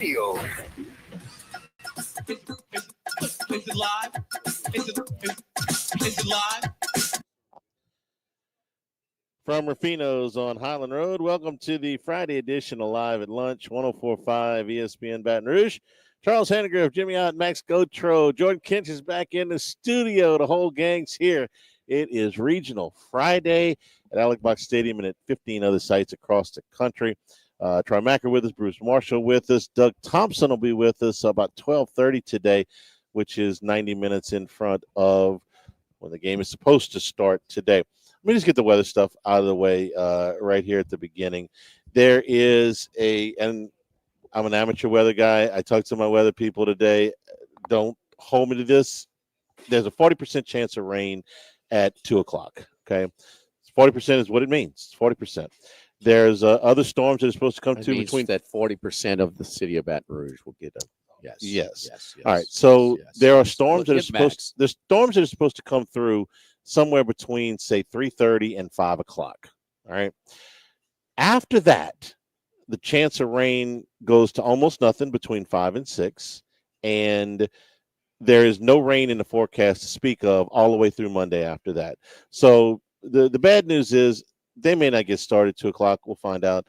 Radio. Is it live? Is it live? From Rufino's on Highland Road, welcome to the Friday edition of Live at Lunch, 104.5 ESPN Baton Rouge. Charles Hennegrove, Jimmy Ott, Max Gotro, Jordan Kinch is back in the studio. The whole gang's here. It is Regional Friday at Alec Box Stadium and at 15 other sites across the country. Troy Macker with us, Bruce Marshall with us. Doug Thompson will be with us about 12:30 today, which is 90 minutes in front of when the game is supposed to start today. Let me just get the weather stuff out of the way right here at the beginning. There is and I'm an amateur weather guy. I talked to my weather people today. Don't hold me to this. There's a 40% chance of rain at 2 o'clock, okay? 40% is what it means. It's 40%. There's other storms that are supposed to come through between that 40% of the city of Baton Rouge will get a yes. All right. So there are storms that are supposed to come through somewhere between say 3:30 and 5 o'clock. All right. After that, the chance of rain goes to almost nothing between 5 and 6, and there is no rain in the forecast to speak of all the way through Monday after that. So the bad news is they may not get started 2 o'clock. We'll find out.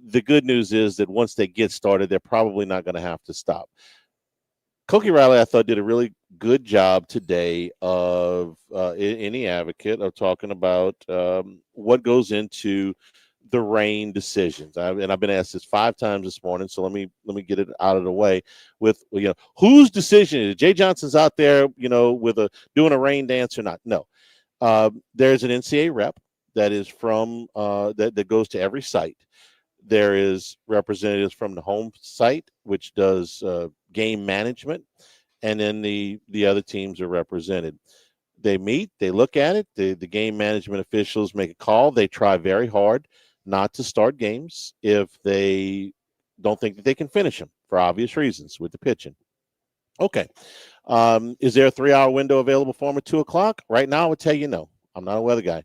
The good news is that once they get started, they're probably not going to have to stop. Cokie Riley, I thought, did a really good job today of in the Advocate of talking about what goes into the rain decisions. And I've been asked this 5 times this morning, so let me get it out of the way with whose decision is it? Jay Johnson's out there, with doing a rain dance or not? No. There's an NCAA rep that is from that goes to every site. There is representatives from the home site, which does game management, and then the other teams are represented. They meet, they look at it. The game management officials make a call. They try very hard not to start games if they don't think that they can finish them for obvious reasons with the pitching. Okay. Is there a 3-hour window available for them at 2 o'clock? Right now, I would tell you no. I'm not a weather guy.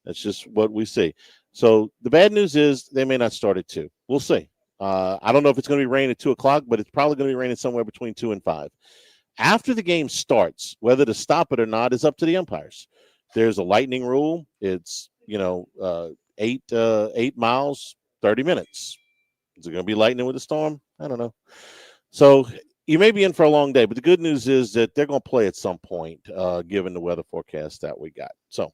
That's just what we see. So the bad news is they may not start at 2. We'll see. I don't know if it's going to be raining at 2 o'clock, but it's probably going to be raining somewhere between 2 and 5. After the game starts, whether to stop it or not is up to the umpires. There's a lightning rule. It's, 8 miles, 30 minutes. Is it going to be lightning with a storm? I don't know. So you may be in for a long day, but the good news is that they're going to play at some point, given the weather forecast that we got. So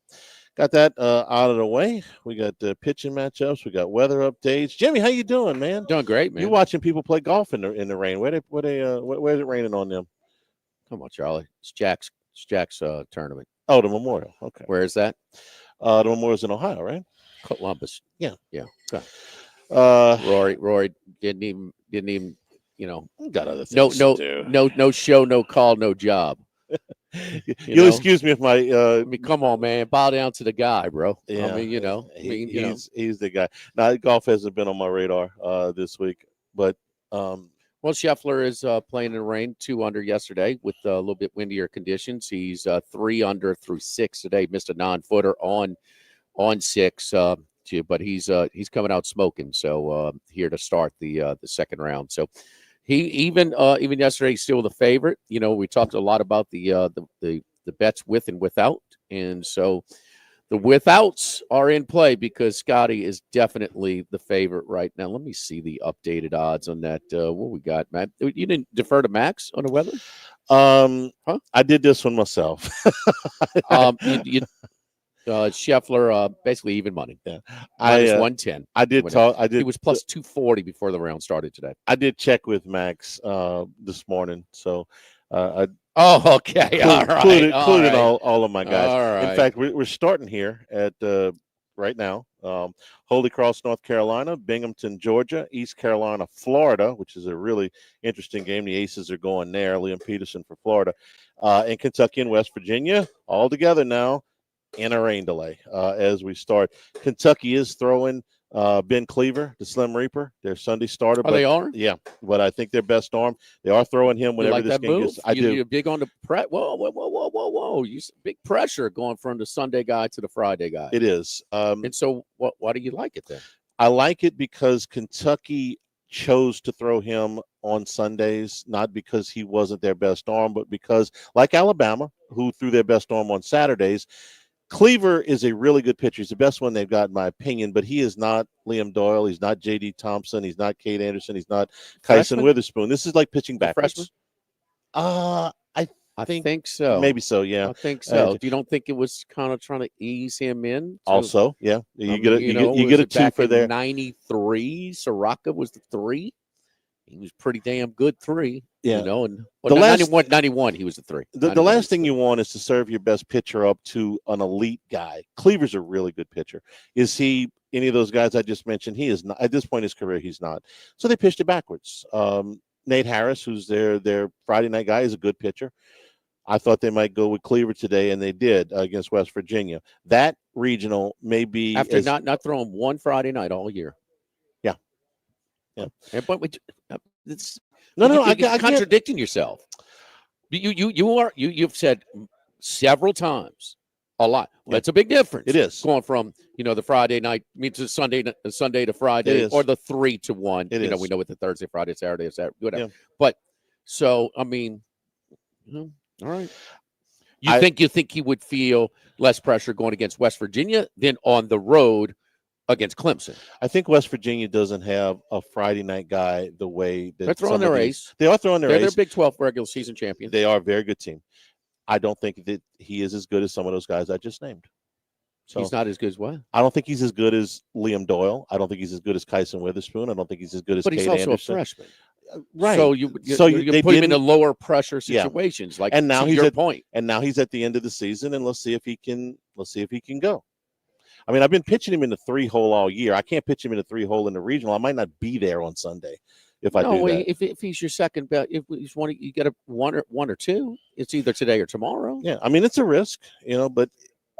got that out of the way. We got pitching matchups. We got weather updates. Jimmy, how you doing, man? Doing great, man. You watching people play golf in the rain? Where's it raining on them? Come on, Charlie. It's Jack's tournament. Oh, the Memorial. Okay. Where is that? The Memorial's in Ohio, right? Columbus. Yeah. Okay. Rory didn't even got other things to do. No show, no call, no job. You'll excuse me if my come on, man, bow down to the guy, bro. Yeah, He's the guy. Now, golf hasn't been on my radar this week, but well, Scheffler is playing in the rain, 2 under yesterday with a little bit windier conditions. He's 3 under through 6 today. Missed a 9-footer on 6, but he's coming out smoking. So here to start the second round. So he even yesterday he's still the favorite. We talked a lot about the bets with and without, and so the withouts are in play because Scotty is definitely the favorite right now. Let me see the updated odds on that. What we got, Matt? You didn't defer to Max on the weather? I did this one myself. Scheffler, basically even money. Yeah. Minus 110. He was plus 240 before the round started today. I did check with Max this morning, so okay. All right. Including all of my guys. All right. In fact, we're starting here at right now. Holy Cross, North Carolina, Binghamton, Georgia, East Carolina, Florida, which is a really interesting game. The Aces are going there. Liam Peterson for Florida, and Kentucky and West Virginia all together now in a rain delay as we start. Kentucky is throwing Ben Cleaver, the Slim Reaper, their Sunday starter. They are? Yeah, but I think their best arm. They are throwing him whenever this game gets. I do. You're big on the press. Whoa. You big pressure going from the Sunday guy to the Friday guy. It is. And so why do you like it then? I like it because Kentucky chose to throw him on Sundays, not because he wasn't their best arm, but because, like Alabama, who threw their best arm on Saturdays, Cleaver is a really good pitcher. He's the best one they've got, in my opinion, but he is not Liam Doyle. He's not J.D. Thompson. He's not Cade Anderson. He's not Kyson Witherspoon. This is like pitching backwards. I think so. Maybe so, yeah. I think so. You don't think it was kind of trying to ease him in? Also, yeah. You get a 2 for there. 93, Soraka was the 3. He was pretty damn good 3. Yeah. And the last 91, he was the 3. The last thing you want is to serve your best pitcher up to an elite guy. Cleaver's a really good pitcher. Is he any of those guys I just mentioned? He is not. At this point in his career, he's not. So they pitched it backwards. Nate Harris, who's their Friday night guy, is a good pitcher. I thought they might go with Cleaver today, and they did against West Virginia. That regional may be after not throwing one Friday night all year. Yeah. But you're contradicting yourself. You've said several times a lot. Well, that's a big difference. It is going from the Friday night to Sunday to Friday, or the 3 to 1. We know what the Thursday, Friday, Saturday, whatever. Yeah. But so I mean. All right. You think he would feel less pressure going against West Virginia than on the road against Clemson? I think West Virginia doesn't have a Friday night guy the way that they're throwing their ace. They are throwing their ace. They're Big 12 regular season champions. They are a very good team. I don't think that he is as good as some of those guys I just named. So he's not as good as what? I don't think he's as good as Liam Doyle. I don't think he's as good as Kyson Witherspoon. I don't think he's as good as But Cade he's also Anderson. a freshman. Right. So you put him in the lower pressure situations. Like, and now he's at point. And now he's at the end of the season, and let's see if he can go. I mean, I've been pitching him in the 3-hole all year. I can't pitch him in the 3-hole in the regional. I might not be there on Sunday if I do that. If he's your second bet, if he's one, you get a one or two. It's either today or tomorrow. Yeah, I mean it's a risk, but.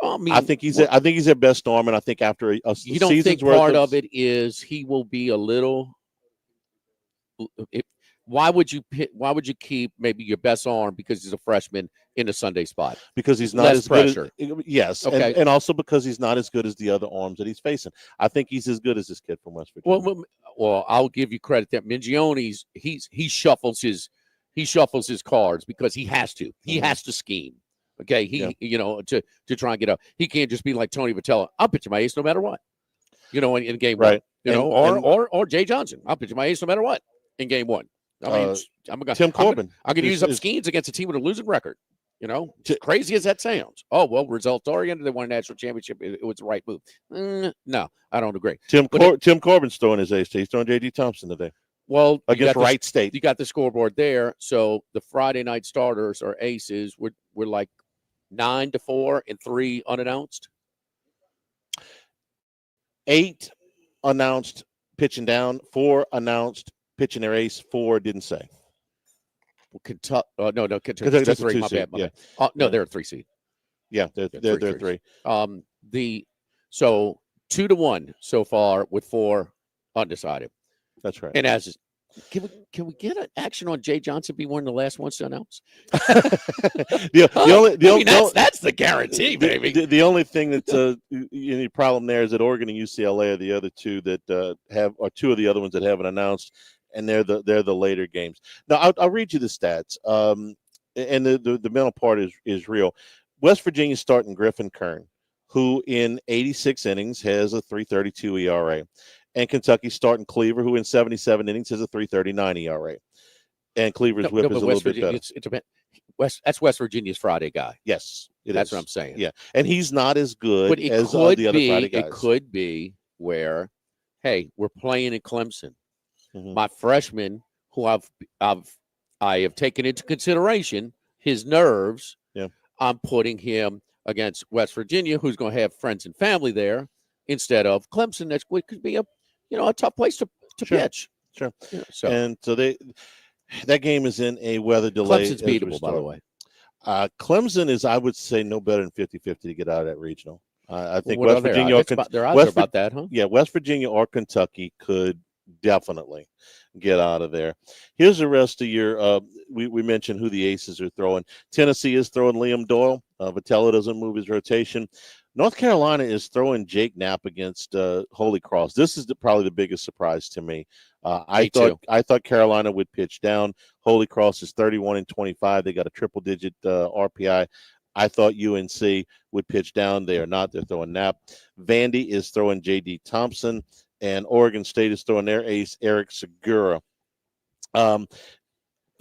I think he's their best arm, and I think after a you don't think part of it is he will be a little. Why would you keep maybe your best arm because he's a freshman in a Sunday spot? Because he's not as good. Yes, okay. and also because he's not as good as the other arms that he's facing. I think he's as good as this kid from West Virginia. Well, I'll give you credit that Mingione's he shuffles his cards because he has to. He has to scheme. Okay, to try and get up. He can't just be like Tony Vitello. I'll pitch my ace no matter what. In game right. one. Or Jay Johnson. I'll pitch my ace no matter what in game one. I mean, Tim Corbin. I'm going to use up schemes against a team with a losing record. Crazy as that sounds. Oh, well, results oriented. They won a national championship. It was the right move. No, I don't agree. Tim Corbin's throwing his ace. He's throwing J.D. Thompson today. Well, against Wright State. You got the scoreboard there. So the Friday night starters or aces were like 9-4 and 3 unannounced. 8 announced pitching down, 4 announced pitching their ace, 4 didn't say. Well, Kentucky. No, Kentucky. That's 3. My bad. They're a 3 seed. Yeah, they're 3. So 2-1 so far with 4 undecided. That's right. And can we get an action on Jay Johnson be one of the last ones to announce? That's the guarantee, baby. The only thing that's any problem there is that Oregon and UCLA are the other two that or 2 of the other ones that haven't announced, and they're the later games. Now I'll read you the stats. And the mental part is real. West Virginia starting Griffin Kern, who in 86 innings has a 3.32 ERA. And Kentucky starting Cleaver, who in 77 innings has a 3.39 ERA. And Cleaver's whip is a little bit better. That's West Virginia's Friday guy. Yes, that's what I'm saying. Yeah, and he's not as good as the other Friday guys. It could be where, hey, we're playing in Clemson. Mm-hmm. My freshman, who I have taken into consideration his nerves. Yeah, I'm putting him against West Virginia, who's going to have friends and family there, instead of Clemson. That could be a tough place to pitch. Sure. Yeah, so that game is in a weather delay. Clemson's beatable, by the way. Clemson is, I would say, no better than 50-50 to get out of that regional. I think West Virginia. Their odds are about that, huh? Yeah, West Virginia or Kentucky could definitely get out of there. Here's the rest of your. We mentioned who the aces are throwing. Tennessee is throwing Liam Doyle. Vitello doesn't move his rotation. North Carolina is throwing Jake Knapp against Holy Cross. This is probably the biggest surprise to me. I thought Carolina would pitch down. Holy Cross is 31-25. They got a triple-digit RPI. I thought UNC would pitch down. They are not. They're throwing Knapp. Vandy is throwing J.D. Thompson, and Oregon State is throwing their ace, Eric Segura. So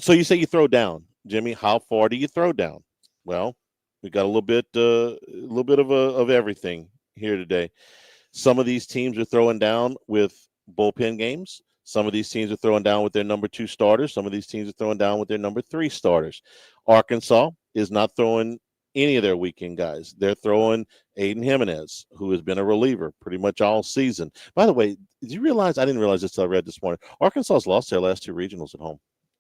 you say you throw down, Jimmy. How far do you throw down? Well, we got a little bit of everything here today. Some of these teams are throwing down with bullpen games. Some of these teams are throwing down with their number 2 starters. Some of these teams are throwing down with their number 3 starters. Arkansas is not throwing any of their weekend guys. They're throwing Aiden Jimenez, who has been a reliever pretty much all season. By the way, did you realize? I didn't realize this until I read this morning. Arkansas's lost their last 2 regionals at home.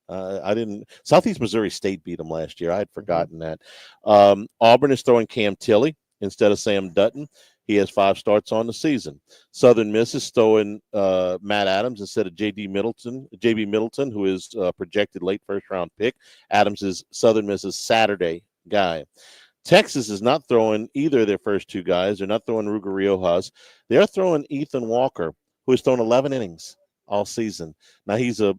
I didn't. Southeast Missouri State beat them last year. I had forgotten that. Auburn is throwing Cam Tilley instead of Sam Dutton. He has 5 starts on the season. Southern Miss is throwing Matt Adams instead of JB Middleton, who is projected late first-round pick. Adams is Southern Miss's Saturday guy. Texas is not throwing either of their first 2 guys. They're not throwing Ruger Riojas. They're throwing Ethan Walker, who has thrown 11 innings all season. Now he's a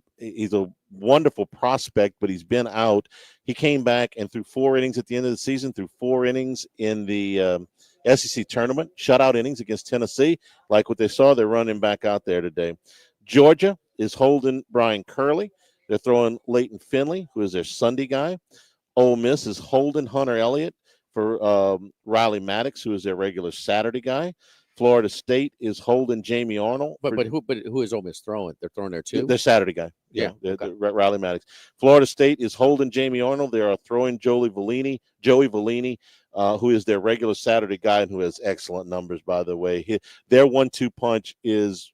wonderful prospect, but he's been out. He came back and threw 4 innings at the end of the season, threw 4 innings in the SEC tournament, shutout innings against Tennessee. Like what they saw, they're running back out there today. Georgia is holding Brian Curley. They're throwing Leighton Finley, who is their Sunday guy. Ole Miss is holding Hunter Elliott for Riley Maddox, who is their regular Saturday guy. Florida State is holding Jamie Arnold. But who is Ole Miss throwing? They're throwing there too? Their Saturday guy. Yeah. Riley Maddox. Florida State is holding Jamie Arnold. They are throwing Joey Vellini, who is their regular Saturday guy and who has excellent numbers, by the way. Their 1-2 punch is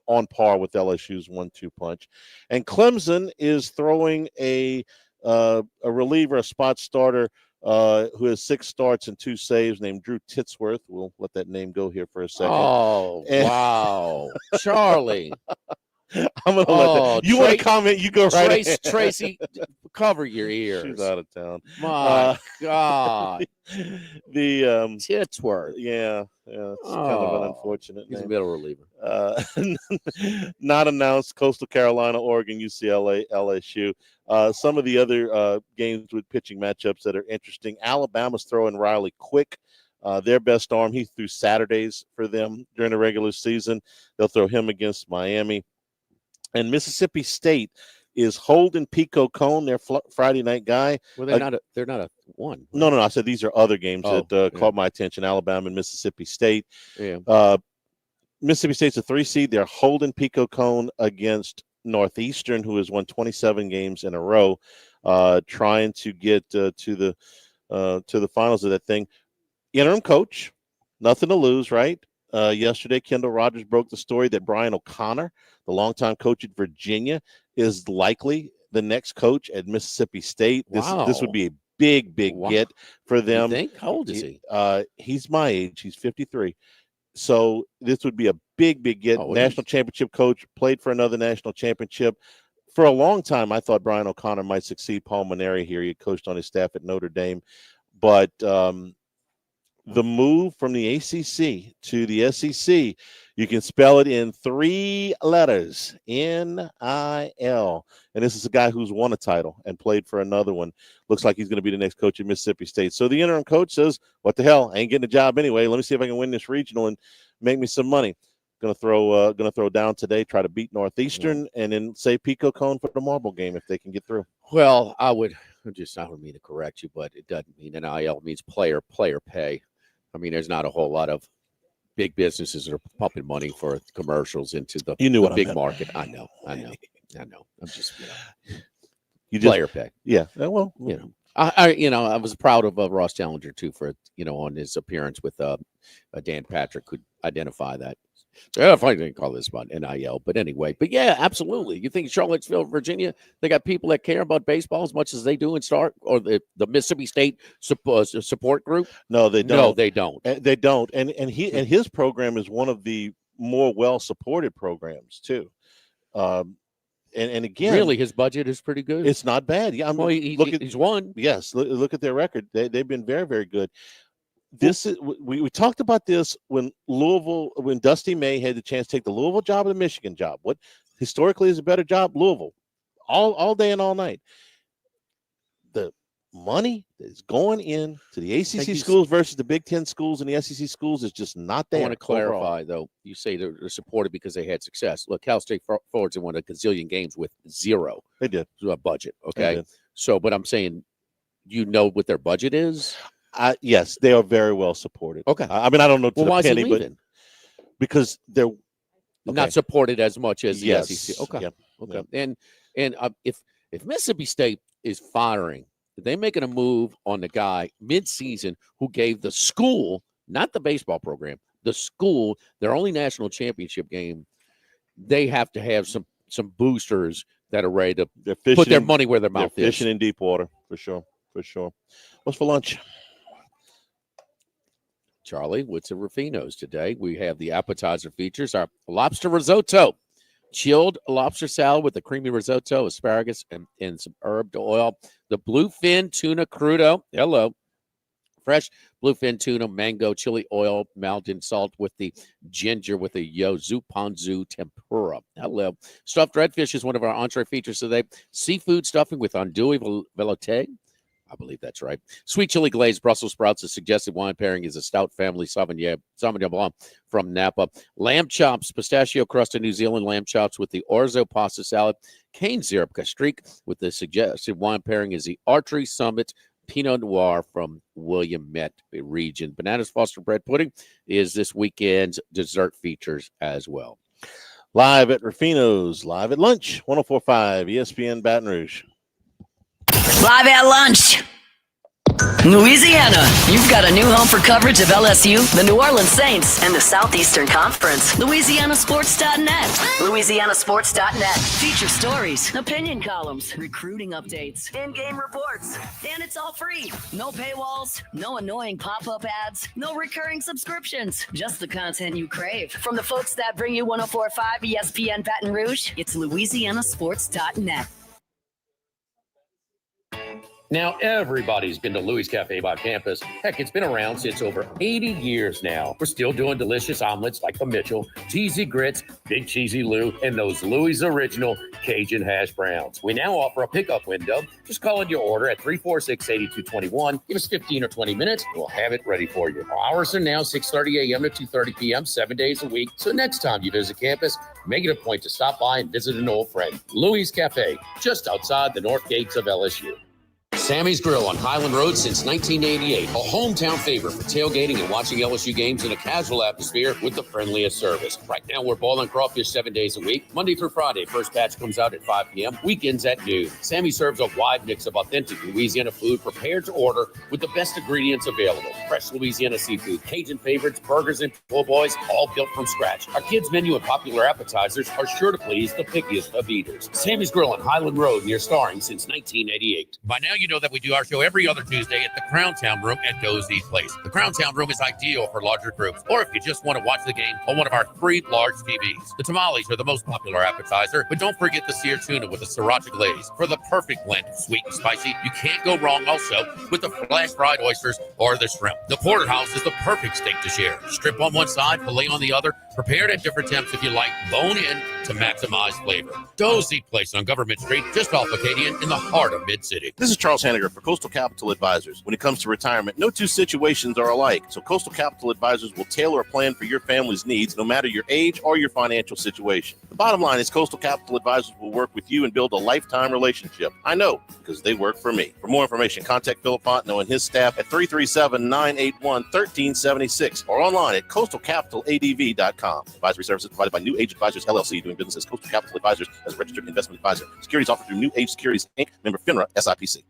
on par with LSU's 1-2 punch. And Clemson is throwing a reliever, a spot starter, who has 6 starts and 2 saves, named Drew Titsworth. We'll let that name go here for a second. Oh, wow. Charlie. I'm going to let that. You want to comment? You go right ahead. Tracy, cover your ears. She's out of town. My God. The Titsworth. Yeah, it's kind of an unfortunate He's name. a middle reliever. Not announced. Coastal Carolina, Oregon, UCLA, LSU. Some of the other games with pitching matchups that are interesting. Alabama's throwing Riley Quick. Their best arm. He threw Saturdays for them during the regular season. They'll throw him against Miami. And Mississippi State is holding Pico Cone, their Friday night guy. Well, they're not a one. Right? No. I said these are other games that caught my attention. Alabama and Mississippi State. Yeah. Mississippi State's a 3 seed. They're holding Pico Cone against Northeastern, who has won 27 games in a row, trying to get to the finals of that thing. Interim coach, nothing to lose, right? Yesterday, Kendall Rogers broke the story that Brian O'Connor, the longtime coach at Virginia, is likely the next coach at Mississippi State. Wow. This would be a big get for them. You think? How old is he? He's my age. He's 53. So this would be a big get. National championship coach, played for another national championship. For a long time, I thought Brian O'Connor might succeed Paul Maneri here. He had coached on his staff at Notre Dame. But the move from the ACC to the SEC, you can spell it in 3 letters, NIL. And this is a guy who's won a title and played for another one. Looks like he's going to be the next coach at Mississippi State. So the interim coach says, what the hell? I ain't getting a job anyway. Let me see if I can win this regional and make me some money. Going to throw down today, try to beat Northeastern, and then say Pico Cone for the marble game if they can get through. Well, I don't mean to correct you, but it doesn't mean NIL. It means player pay. I mean, there's not a whole lot of big businesses that are pumping money for commercials into the big market. I know. I'm just, player pay. Yeah. Well, I was proud of Ross Challenger too for on his appearance with Dan Patrick could identify that. If I didn't call this about NIL, but anyway, yeah, absolutely. You think Charlottesville, Virginia, they got people that care about baseball as much as they do in Stark or the Mississippi State support group? No, they don't. No, they don't. They don't. And his program is one of the more well-supported programs too. And again, really, his budget is pretty good. It's not bad. Yeah, he's won. Yes, look at their record. They've been very, very good. We talked about this when Dusty May had the chance to take the Louisville job or the Michigan job. historically is a better job. Louisville, all day and all night. The money that's going in to the ACC schools versus the Big Ten schools and the SEC schools is just not there. I want to clarify, though. You say they're supported because they had success. Look, Cal State Forwards have won a gazillion games with zero. They did. A budget, okay? So, but I'm saying, you know what their budget is? Yes, they are very well supported. Okay. I mean, I don't know to why the penny, is he leaving? Because they're not supported as much as the SEC. Okay. Yep. Okay. Yep. And if Mississippi State is firing, they're making a move on the guy mid-season who gave the school, not the baseball program, the school, their only national championship game. They have to have some boosters that are ready to put their money where their mouth is. Fishing in deep water, for sure. What's for lunch? Charlie, what's at Rufino's today? We have the appetizer features, our lobster risotto, chilled lobster salad with a creamy risotto, asparagus, and some herb oil. The bluefin tuna crudo. Hello. Fresh bluefin tuna, mango, chili oil, melted salt with the ginger with the yuzu ponzu tempura. Hello. Stuffed redfish is one of our entree features today. Seafood stuffing with andouille velouté. I believe that's right. Sweet chili glazed Brussels sprouts. The suggested wine pairing is a stout family Sauvignon Blanc from Napa. Lamb chops, pistachio crusted New Zealand lamb chops with the orzo pasta salad. Cane syrup castrique with the suggested wine pairing is the Archery Summit Pinot Noir from Willamette region. Bananas Foster bread pudding is this weekend's dessert features as well. Live at Rufino's, live at lunch, 104.5 ESPN Baton Rouge. Live at lunch. Louisiana, you've got a new home for coverage of LSU, the New Orleans Saints, and the Southeastern Conference. LouisianaSports.net. LouisianaSports.net. Feature stories, opinion columns, recruiting updates, in-game reports. And it's all free. No paywalls, no annoying pop-up ads, no recurring subscriptions. Just the content you crave. From the folks that bring you 104.5 ESPN Baton Rouge, it's LouisianaSports.net. Now, everybody's been to Louis Cafe by campus. Heck, it's been around since over 80 years now. We're still doing delicious omelets like the Mitchell, cheesy grits, Big Cheesy Lou, and those Louis' original Cajun hash browns. We now offer a pickup window. Just call in your order at 346-8221. Give us 15 or 20 minutes. We'll have it ready for you. Our hours are now 6:30 a.m. to 2:30 p.m., 7 days a week. So next time you visit campus, make it a point to stop by and visit an old friend. Louis Cafe, just outside the north gates of LSU. Sammy's Grill on Highland Road since 1988. A hometown favorite for tailgating and watching LSU games in a casual atmosphere with the friendliest service. Right now, we're boiling crawfish 7 days a week. Monday through Friday, first batch comes out at 5 p.m. Weekends at noon. Sammy serves a wide mix of authentic Louisiana food prepared to order with the best ingredients available. Fresh Louisiana seafood, Cajun favorites, burgers, and po' boys, all built from scratch. Our kids' menu and popular appetizers are sure to please the pickiest of eaters. Sammy's Grill on Highland Road near Starring since 1988. By now, you know that we do our show every other Tuesday at the Crown Town Room at Dozy's Place. The Crown Town Room is ideal for larger groups, or if you just want to watch the game on one of our 3 large TVs. The tamales are the most popular appetizer, but don't forget the seared tuna with the sriracha glaze for the perfect blend of sweet and spicy. You can't go wrong also with the flash fried oysters or the shrimp. The porterhouse is the perfect steak to share. Strip on one side, filet on the other, prepared at different temps if you like, bone in to maximize flavor. Dozy Place on Government Street, just off Acadian in the heart of Mid-City. This is Charles Hanniger for Coastal Capital Advisors. When it comes to retirement, no two situations are alike, so Coastal Capital Advisors will tailor a plan for your family's needs, no matter your age or your financial situation. The bottom line is Coastal Capital Advisors will work with you and build a lifetime relationship. I know, because they work for me. For more information, contact Philip Fontenot and his staff at 337-981-1376 or online at coastalcapitaladv.com. Advisory services provided by New Age Advisors, LLC, doing business as Coastal Capital Advisors as a registered investment advisor. Securities offered through New Age Securities, Inc., member FINRA, SIPC.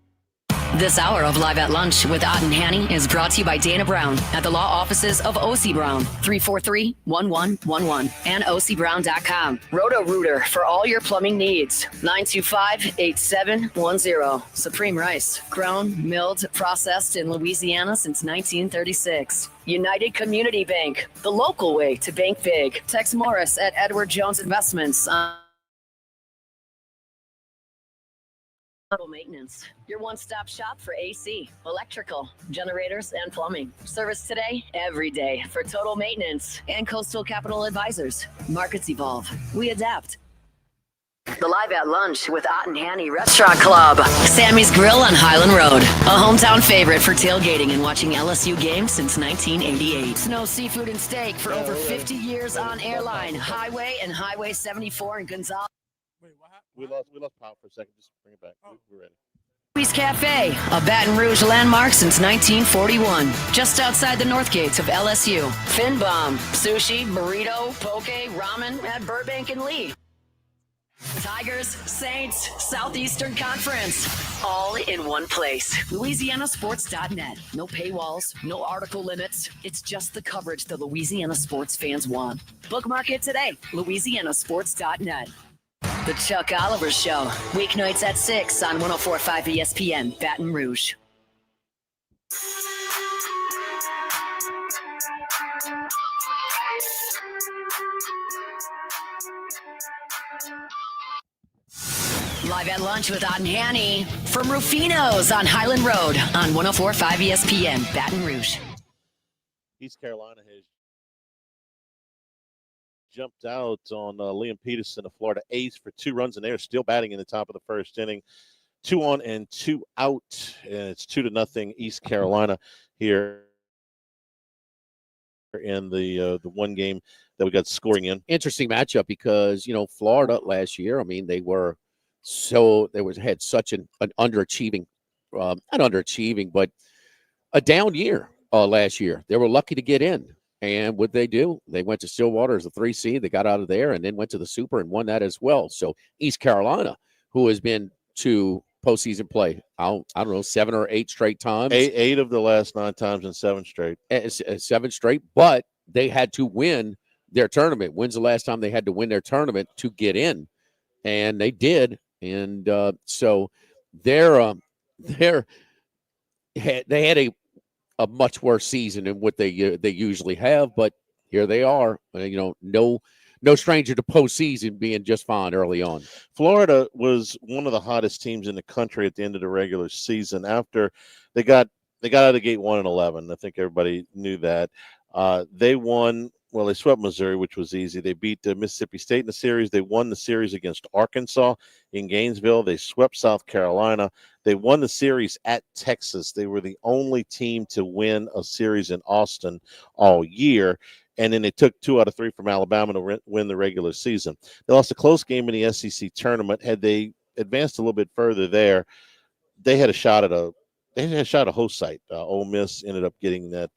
This hour of Live at Lunch with Ott and Hanny is brought to you by Dana Brown at the law offices of O.C. Brown, 343-1111, and ocbrown.com. Roto-Rooter for all your plumbing needs, 925-8710. Supreme Rice, grown, milled, processed in Louisiana since 1936. United Community Bank, the local way to bank big. Tex Morris at Edward Jones Investments. Total Maintenance, your one-stop shop for AC, electrical, generators, and plumbing. Service today, every day for Total Maintenance and Coastal Capital Advisors. Markets evolve. We adapt. The Live at Lunch with Ott and Hanny Restaurant Club. Sammy's Grill on Highland Road. A hometown favorite for tailgating and watching LSU games since 1988. Snow Seafood and Steak for over 50 years on Airline, Highway, and Highway 74 in Gonzales. Wait, what happened? We lost power for a second. Just bring it back. We're ready. Louis Cafe, a Baton Rouge landmark since 1941. Just outside the north gates of LSU. Fin Bomb, sushi, burrito, poke, ramen at Burbank and Lee. Tigers, Saints, Southeastern Conference, all in one place. LouisianaSports.net. No paywalls, no article limits. It's just the coverage the Louisiana sports fans want. Bookmark it today. LouisianaSports.net. The Chuck Oliver Show, weeknights at 6 on 104.5 ESPN, Baton Rouge. Live at Lunch with Ott and Hanny from Rufino's on Highland Road on 104.5 ESPN, Baton Rouge. East Carolina has jumped out on Liam Peterson, a Florida ace, for 2 runs, and they're still batting in the top of the first inning. 2 on and 2 out, and it's 2-0 East Carolina here in the one game that we got scoring in. Interesting matchup because, Florida last year, they had such an underachieving, not underachieving, but a down year last year. They were lucky to get in. And what they do, they went to Stillwater as a 3 seed. They got out of there and then went to the Super and won that as well. So East Carolina, who has been to postseason play, I don't know, 7 or 8 straight times. 8 of the last 9 times and 7 straight. 7 straight, but they had to win their tournament. When's the last time they had to win their tournament to get in? And they did. And so they had a much worse season than what they usually have, but here they are. No stranger to postseason, being just fine early on. Florida was one of the hottest teams in the country at the end of the regular season. After they got out of the gate 1-11, I think everybody knew that. They won. Well, they swept Missouri, which was easy. They beat Mississippi State in the series. They won the series against Arkansas in Gainesville. They swept South Carolina. They won the series at Texas. They were the only team to win a series in Austin all year. And then they took 2 out of 3 from Alabama to win the regular season. They lost a close game in the SEC tournament. Had they advanced a little bit further there, they had a shot at a host site. Ole Miss ended up getting that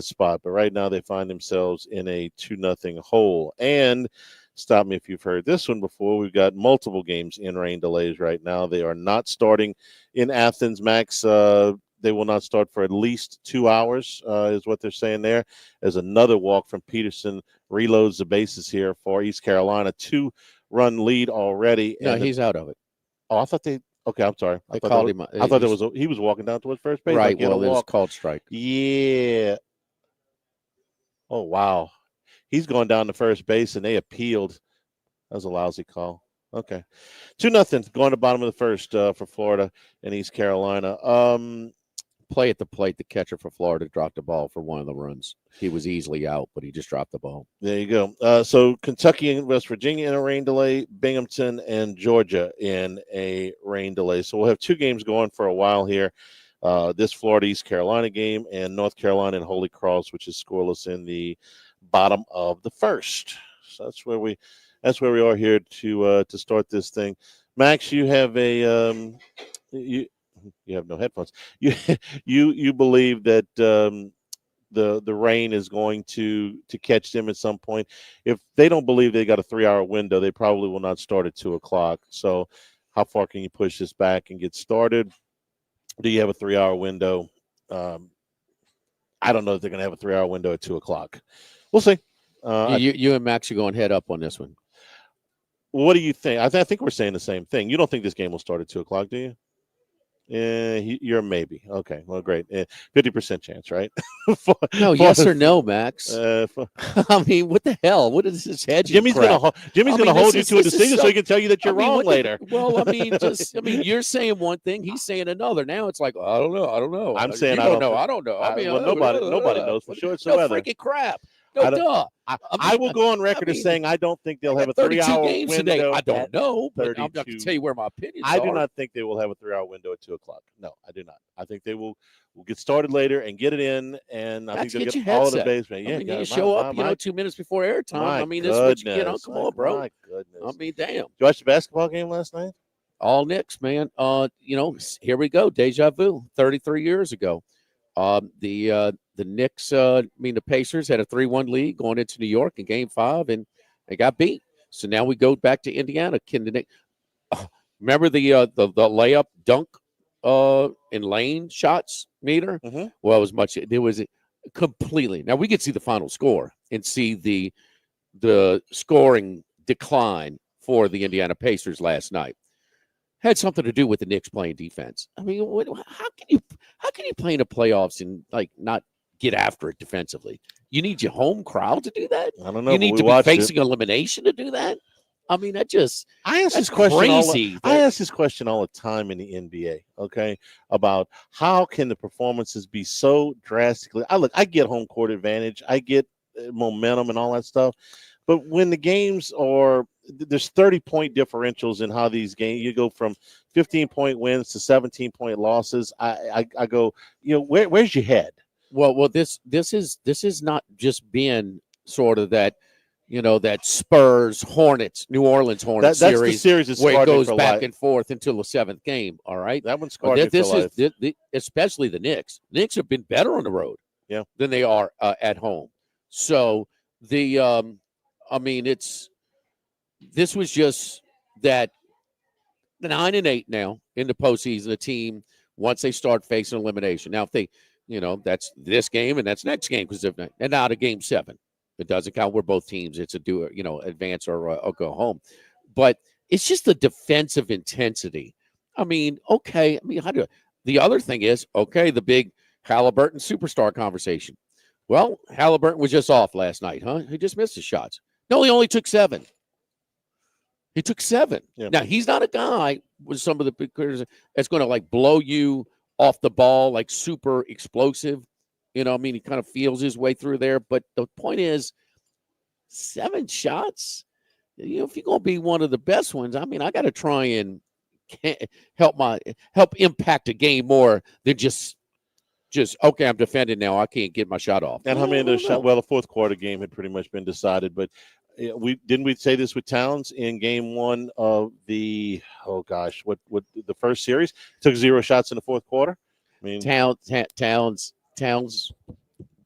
spot, but right now they find themselves in a 2-0 hole. And stop me if you've heard this one before. We've got multiple games in rain delays right now. They are not starting in Athens, Max. They will not start for at least 2 hours, is what they're saying there. As another walk from Peterson reloads the bases here for East Carolina. 2-run lead already. No, he's out of it. Oh, I thought they. Okay, I'm sorry. I thought he was walking down towards first base. Right. Well, it was called strike. Yeah. Oh wow, he's going down to first base, and they appealed. That was a lousy call. Okay, 2-0 going to bottom of the first for Florida and East Carolina. Play at the plate. The catcher for Florida dropped the ball for one of the runs. He was easily out, but he just dropped the ball. There you go. So Kentucky and West Virginia in a rain delay, Binghamton and Georgia in a rain delay. So we'll have 2 games going for a while here. This Florida East Carolina game and North Carolina and Holy Cross, which is scoreless in the bottom of the first. So that's where we are here to start this thing. Max, you have you have no headphones. You believe that the rain is going to catch them at some point. If they don't believe they got a 3-hour window, they probably will not start at 2:00. So how far can you push this back and get started? Do you have a 3-hour window? I don't know if they're going to have a 3-hour window at 2:00. We'll see. You and Max are going head up on this one. What do you think? I think we're saying the same thing. You don't think this game will start at 2:00, do you? You're a maybe. Okay, well, great. 50% chance, right? Yes or no, Max? I mean, what the hell? What is this hedging? Jimmy's going to hold you to a decision so he can tell you that you're wrong later. You're saying one thing, he's saying another. Now it's like, I don't know. I'm saying I don't know. I don't know. Nobody knows for sure. It's the weather. Freaking crap. No, duh. I will go on record as saying I don't think they'll have a 32 3-hour games window. today. I don't at know, but I'm 32. not going to tell you where my opinions I are. do not think they will have a 3-hour window at 2 o'clock. No, I do not. I think they will get started later and get it in, and I think they'll get all of the basement. Yeah, you show up, 2 minutes before airtime. I mean, this is what you get on. Come on, bro. My goodness. I mean, damn. Did you watch the basketball game last night? All Knicks, man. Here we go. Deja vu. 33 years ago. The Knicks, the Pacers had a 3-1 lead going into New York in Game 5, and they got beat. So now we go back to Indiana. Remember the layup dunk and lane shots meter? Mm-hmm. Well, it was completely. Now we could see the final score and see the scoring decline for the Indiana Pacers last night. Had something to do with the Knicks playing defense. I mean, how can you play in the playoffs and not get after it defensively? You need your home crowd to do that. I don't know. You need to be facing elimination to do that. I mean, I ask this question all the time in the NBA. Okay, about how can the performances be so drastically? I get home court advantage. I get momentum and all that stuff. But when the games are, there's 30-point differentials in how these games, you go from 15-point wins to 17-point losses. I go, where's your head? Well, this is not just been sort of that, that Spurs Hornets, New Orleans Hornets that's series, the series where it goes back and forth until the 7th game. All right, that one's scarred me for life. Especially the Knicks. Knicks have been better on the road, than they are at home. So this was just that 9-8 now in the postseason. The team, once they start facing elimination. Now, if they, that's this game and that's next game and now to Game 7, it doesn't count. We're both teams. It's advance or go home. But it's just the defensive intensity. I mean, okay. The other thing is, the big Halliburton superstar conversation. Well, Halliburton was just off last night, huh? He just missed his shots. No, he only took 7. He took 7. Yeah. Now, he's not a guy with some of the big players that's going to blow you off the ball, super explosive. He kind of feels his way through there. But the point is, 7 shots, if you're going to be one of the best ones, I got to try and help impact a game more than just okay, I'm defending now. I can't get my shot off. And how many of those shots? Well, the fourth quarter game had pretty much been decided, but we say this with Towns in Game 1 of the the first series? Took 0 shots in the fourth quarter. Towns.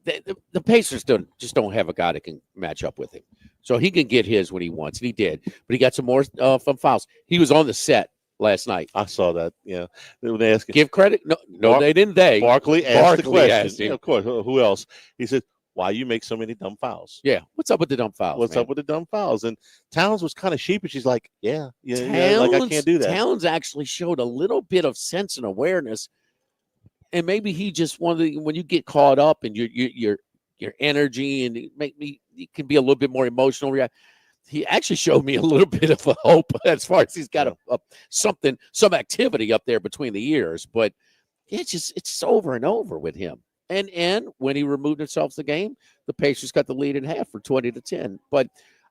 The Pacers don't have a guy that can match up with him, so he can get his when he wants, and he did. But he got some more from fouls. He was on the set last night. I saw that. Yeah, they asked. Give credit. No, they didn't. Barkley asked the question. Yeah, of course. Who else? He said, "Why you make so many dumb fouls?" Yeah. What's up with the dumb fouls? What's up with the dumb fouls? And Towns was kind of sheepish. He's like, yeah, like I can't do that. Towns actually showed a little bit of sense and awareness, and maybe he just wanted when you get caught up and your energy and it can be a little bit more emotional. He actually showed me a little bit of a hope as far as he's got some activity up there between the ears, but it's over and over with him. And when he removed himself from the game, the Pacers got the lead in half for 20-10. But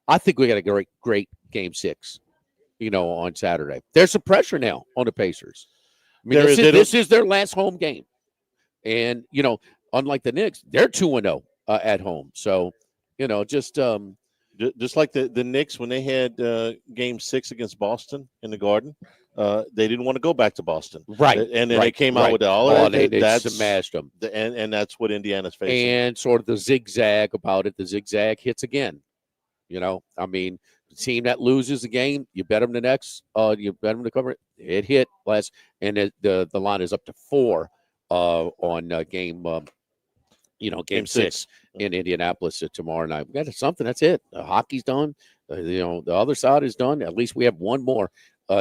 I think we got a great Game 6, on Saturday. There's some pressure now on the Pacers. This is their last home game. And, unlike the Knicks, they're 2-0 at home. So, just like the Knicks when they had Game 6 against Boston in the Garden, they didn't want to go back to Boston, right? And then they came out with all of that. They smashed them, and that's what Indiana's facing. And sort of the zigzag about it. The zigzag hits again. The team that loses a game, you bet them the next. You bet them to cover it. It hit last, and the line is up to 4 on game. Game 6 in Indianapolis tomorrow night. We got something. That's it. Hockey's done. The other side is done. At least we have one more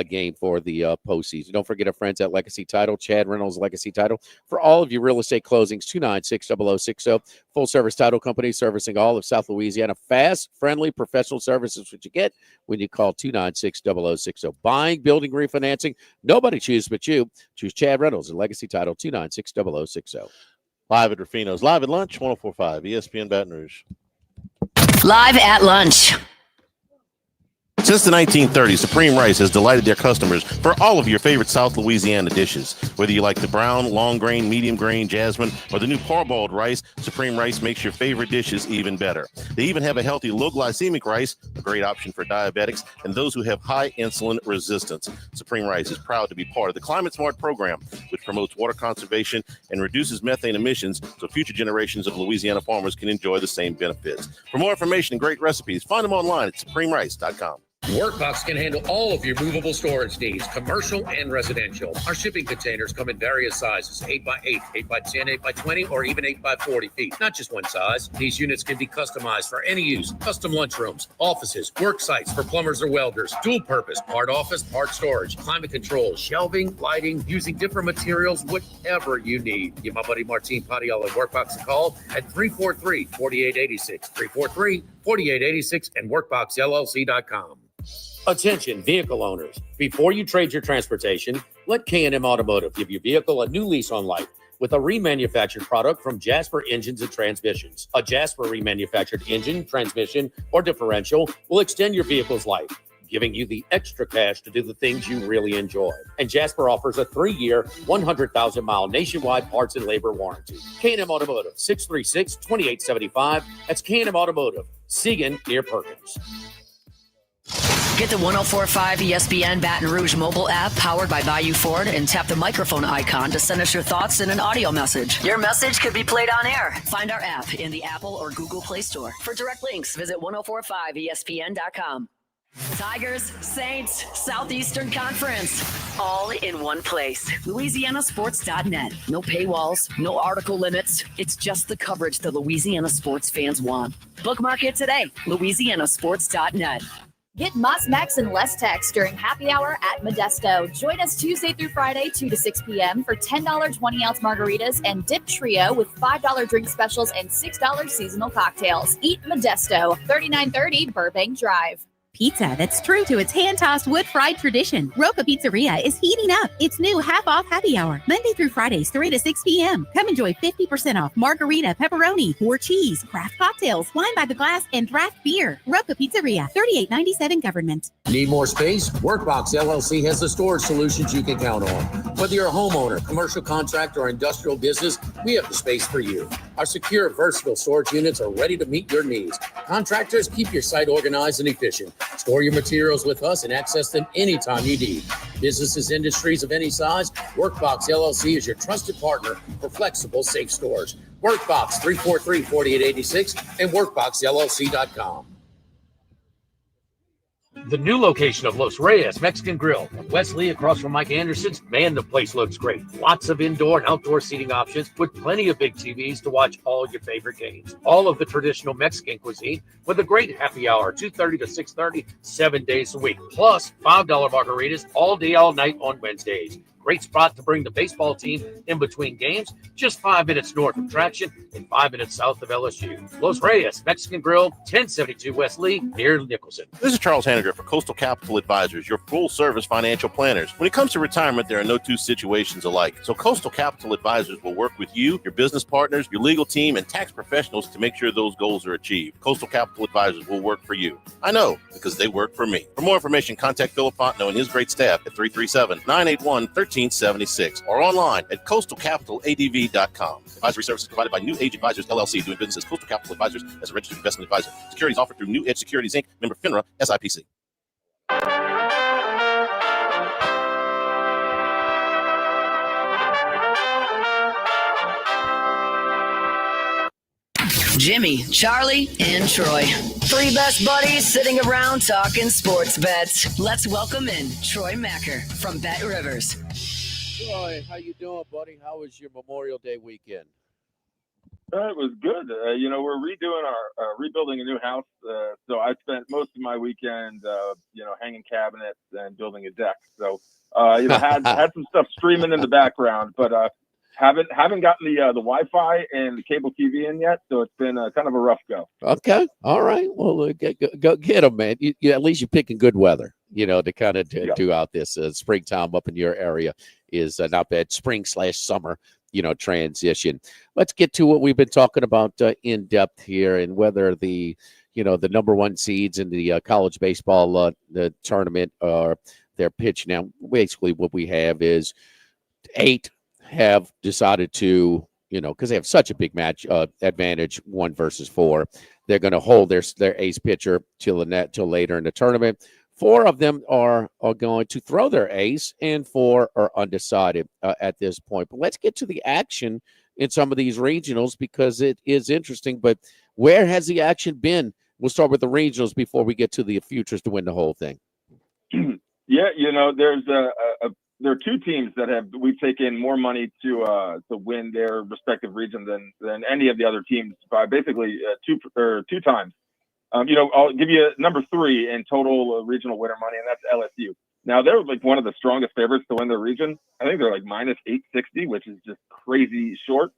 game for the postseason. Don't forget our friends at Legacy Title, Chad Reynolds Legacy Title. For all of your real estate closings, 296-0060. Full-service title company servicing all of South Louisiana. Fast, friendly, professional services, what you get when you call 296-0060. Buying, building, refinancing. Nobody chooses but you. Choose Chad Reynolds and Legacy Title, 296-0060. Live at Rufino's. Live at lunch, 104.5 ESPN Baton Rouge. Live at lunch. Since the 1930s, Supreme Rice has delighted their customers for all of your favorite South Louisiana dishes. Whether you like the brown, long grain, medium grain, jasmine, or the new parboiled rice, Supreme Rice makes your favorite dishes even better. They even have a healthy low glycemic rice, a great option for diabetics and those who have high insulin resistance. Supreme Rice is proud to be part of the Climate Smart program, which promotes water conservation and reduces methane emissions so future generations of Louisiana farmers can enjoy the same benefits. For more information and great recipes, find them online at supremerice.com. Workbox can handle all of your movable storage needs, commercial and residential. Our shipping containers come in various sizes, 8x8, 8x10, 8x20, or even 8x40 feet. Not just one size. These units can be customized for any use. Custom lunchrooms, offices, work sites for plumbers or welders, dual purpose, part office, part storage, climate control, shelving, lighting, using different materials, whatever you need. Give my buddy Martin Padial at Workbox a call at 343-4886, 343-4886, and workboxllc.com. Attention, vehicle owners. Before you trade your transportation, let K&M Automotive give your vehicle a new lease on life with a remanufactured product from Jasper Engines and Transmissions. A Jasper remanufactured engine, transmission, or differential will extend your vehicle's life, giving you the extra cash to do the things you really enjoy. And Jasper offers a 3-year, 100,000-mile nationwide parts and labor warranty. K&M Automotive, 636-2875. That's K&M Automotive, Siegen near Perkins. Get the 104.5 ESPN Baton Rouge mobile app powered by Bayou Ford and tap the microphone icon to send us your thoughts in an audio message. Your message could be played on air. Find our app in the Apple or Google Play Store. For direct links, visit 1045ESPN.com. Tigers, Saints, Southeastern Conference, all in one place. LouisianaSports.net. No paywalls, no article limits. It's just the coverage the Louisiana sports fans want. Bookmark it today. LouisianaSports.net. Get Moss Max and less tax during happy hour at Modesto. Join us Tuesday through Friday, 2 to 6 p.m. for $10 20-ounce margaritas and dip trio with $5 drink specials and $6 seasonal cocktails. Eat Modesto, 3930 Burbank Drive. Pizza that's true to its hand-tossed wood-fried tradition. Roca Pizzeria is heating up its new half-off happy hour, Monday through Fridays, 3 to 6 p.m. Come enjoy 50% off margarita, pepperoni, or cheese, craft cocktails, wine by the glass, and draft beer. Roca Pizzeria, 3897 Government. Need more space? Workbox LLC has the storage solutions you can count on. Whether you're a homeowner, commercial contractor, or industrial business, we have the space for you. Our secure, versatile storage units are ready to meet your needs. Contractors, keep your site organized and efficient. Store your materials with us and access them anytime you need. Businesses, industries of any size, Workbox LLC is your trusted partner for flexible, safe storage. Workbox 343-4886 and workboxllc.com. The new location of Los Reyes Mexican Grill at Wesley across from Mike Anderson's. Man, the place looks great. Lots of indoor and outdoor seating options with plenty of big TVs to watch all your favorite games. All of the traditional Mexican cuisine with a great happy hour, 2:30 to 6:30, 7 days a week. Plus $5 margaritas all day, all night on Wednesdays. Great spot to bring the baseball team in between games, just 5 minutes north of Traction and 5 minutes south of LSU. Los Reyes Mexican Grill, 1072 West Lee, near Nicholson. This is Charles Haniger for Coastal Capital Advisors, your full-service financial planners. When it comes to retirement, there are no two situations alike. So Coastal Capital Advisors will work with you, your business partners, your legal team, and tax professionals to make sure those goals are achieved. Coastal Capital Advisors will work for you. I know, because they work for me. For more information, contact Philip Fontenot and his great staff at 337-981-1376 or online at coastalcapitaladv.com. Advisory services provided by New Age Advisors, LLC, doing business as Coastal Capital Advisors as a registered investment advisor. Securities offered through New Edge Securities, Inc., member FINRA, SIPC. Jimmy, Charlie, and Troy. Three best buddies sitting around talking sports bets. Let's welcome in Troy Macker from Bet Rivers. Troy, how you doing, buddy? How was your Memorial Day weekend? It was good. We're redoing our rebuilding a new house. So I spent most of my weekend, hanging cabinets and building a deck. So, had some stuff streaming in the background, but haven't gotten the Wi-Fi and the cable TV in yet. So it's been kind of a rough go. Okay. All right. Well, go get them, man. You at least you're picking good weather, to kind of do out this springtime up in your area is not bad. Spring/summer. Transition. Let's get to what we've been talking about in depth here and whether the, the number one seeds in the college baseball the tournament are their pitch. Now, basically what we have is 8 have decided to, because they have such a big match advantage, 1 versus 4. They're going to hold their ace pitcher till later in the tournament. 4 of them are going to throw their ace, and 4 are undecided at this point. But let's get to the action in some of these regionals because it is interesting. But where has the action been? We'll start with the regionals before we get to the futures to win the whole thing. Yeah, there are 2 teams that we've taken more money to win their respective region than any of the other teams by basically 2 times. I'll give you number 3 in total regional winner money, and that's LSU. Now they're like one of the strongest favorites to win their region. I think they're like minus 860, which is just crazy short.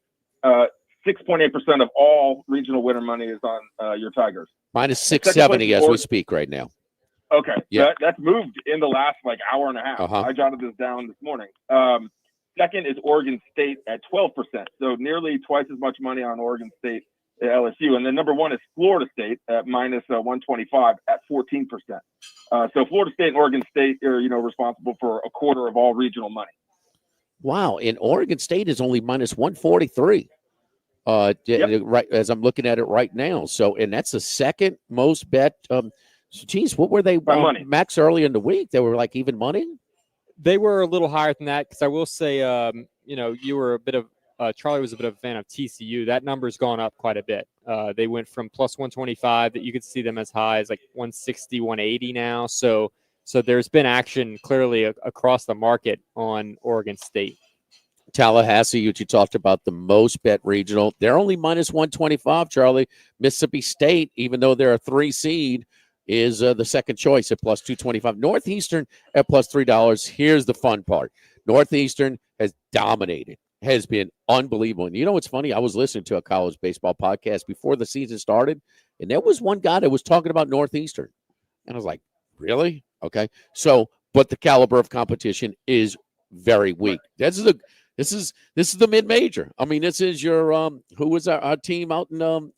6.8% of all regional winner money is on your Tigers. Minus 670 as we speak right now. Okay. Yeah. That's moved in the last hour and a half. Uh-huh. I jotted this down this morning. Second is Oregon State at 12%. So nearly twice as much money on Oregon State at LSU. And then number 1 is Florida State at minus 125 at 14%. So Florida State and Oregon State are, responsible for a quarter of all regional money. Wow. And Oregon State is only minus 143. Yep. Right as I'm looking at it right now. So, and that's the second most bet. Geez, what were they? Money. Max, early in the week, they were like even money. They were a little higher than that because I will say, you were a bit of Charlie was a bit of a fan of TCU. That number's gone up quite a bit. They went from plus 125 that you could see them as high as like 160, 180 now. So there's been action clearly across the market on Oregon State. Tallahassee, which you talked about, the most bet regional. They're only minus 125, Charlie. Mississippi State, even though they're a 3 seed, is the second choice at plus 225. Northeastern at plus $3. Here's the fun part. Northeastern has dominated, has been unbelievable. And you know what's funny? I was listening to a college baseball podcast before the season started, and there was one guy that was talking about Northeastern. And I was like, really? Okay. So, but the caliber of competition is very weak. This is the mid-major. I mean, this is your who was our team out in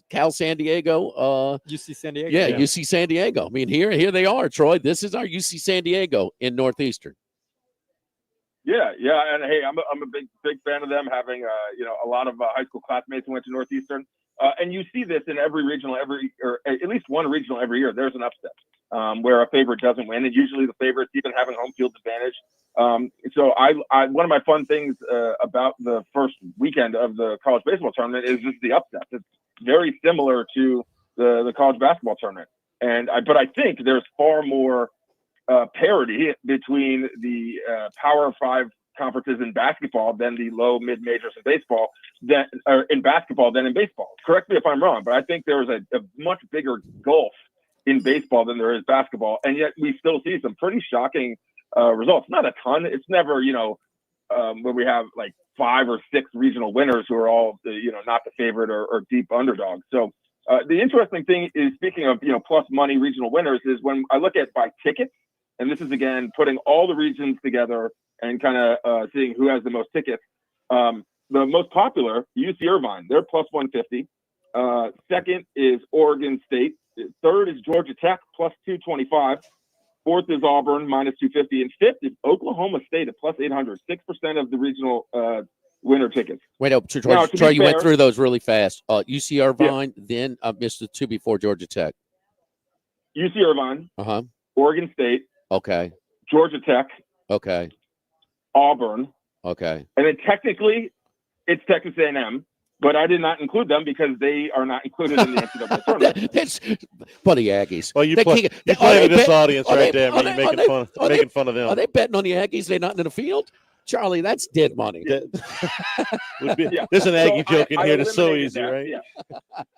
Cal San Diego? UC San Diego. Yeah, UC San Diego. I mean, here they are, Troy. This is our UC San Diego in Northeastern. Yeah, and hey, I'm a big fan of them having a lot of high school classmates who went to Northeastern, and you see this in every regional or at least one regional every year. There's an upset where a favorite doesn't win, and usually the favorite's even having home field advantage. So I one of my fun things about the first weekend of the college baseball tournament is just the upsets. It's very similar to the college basketball tournament, but I think there's far more parity between the Power 5 conferences in basketball than the low mid majors in baseball than in baseball. Correct me if I'm wrong, but I think there's a much bigger gulf in baseball than there is basketball, and yet we still see some pretty shocking results. Not a ton. It's never where we have like 5 or 6 regional winners who are all not the favorite or deep underdogs. So the interesting thing is, speaking of plus money regional winners, is when I look at by tickets. And this is, again, putting all the regions together and kind of seeing who has the most tickets. The most popular, UC Irvine, they're plus 150. Second is Oregon State. Third is Georgia Tech, plus 225. Fourth is Auburn, minus 250. And fifth is Oklahoma State at plus 800, 6% of the regional winner tickets. Wait up, Troy, you went through those really fast. UC Irvine, then missed the 2 before Georgia Tech. UC Irvine, Oregon State. Okay. Georgia Tech. Okay. Auburn. Okay. And then technically, it's Texas A&M, but I did not include them because they are not included in the NCAA tournament. That's funny, Aggies. Well, you play to this audience right there. You're making fun of them. Are they betting on the Aggies? They're not in the field? Charlie, that's dead money. There's an Aggie joke in here that's so easy, right?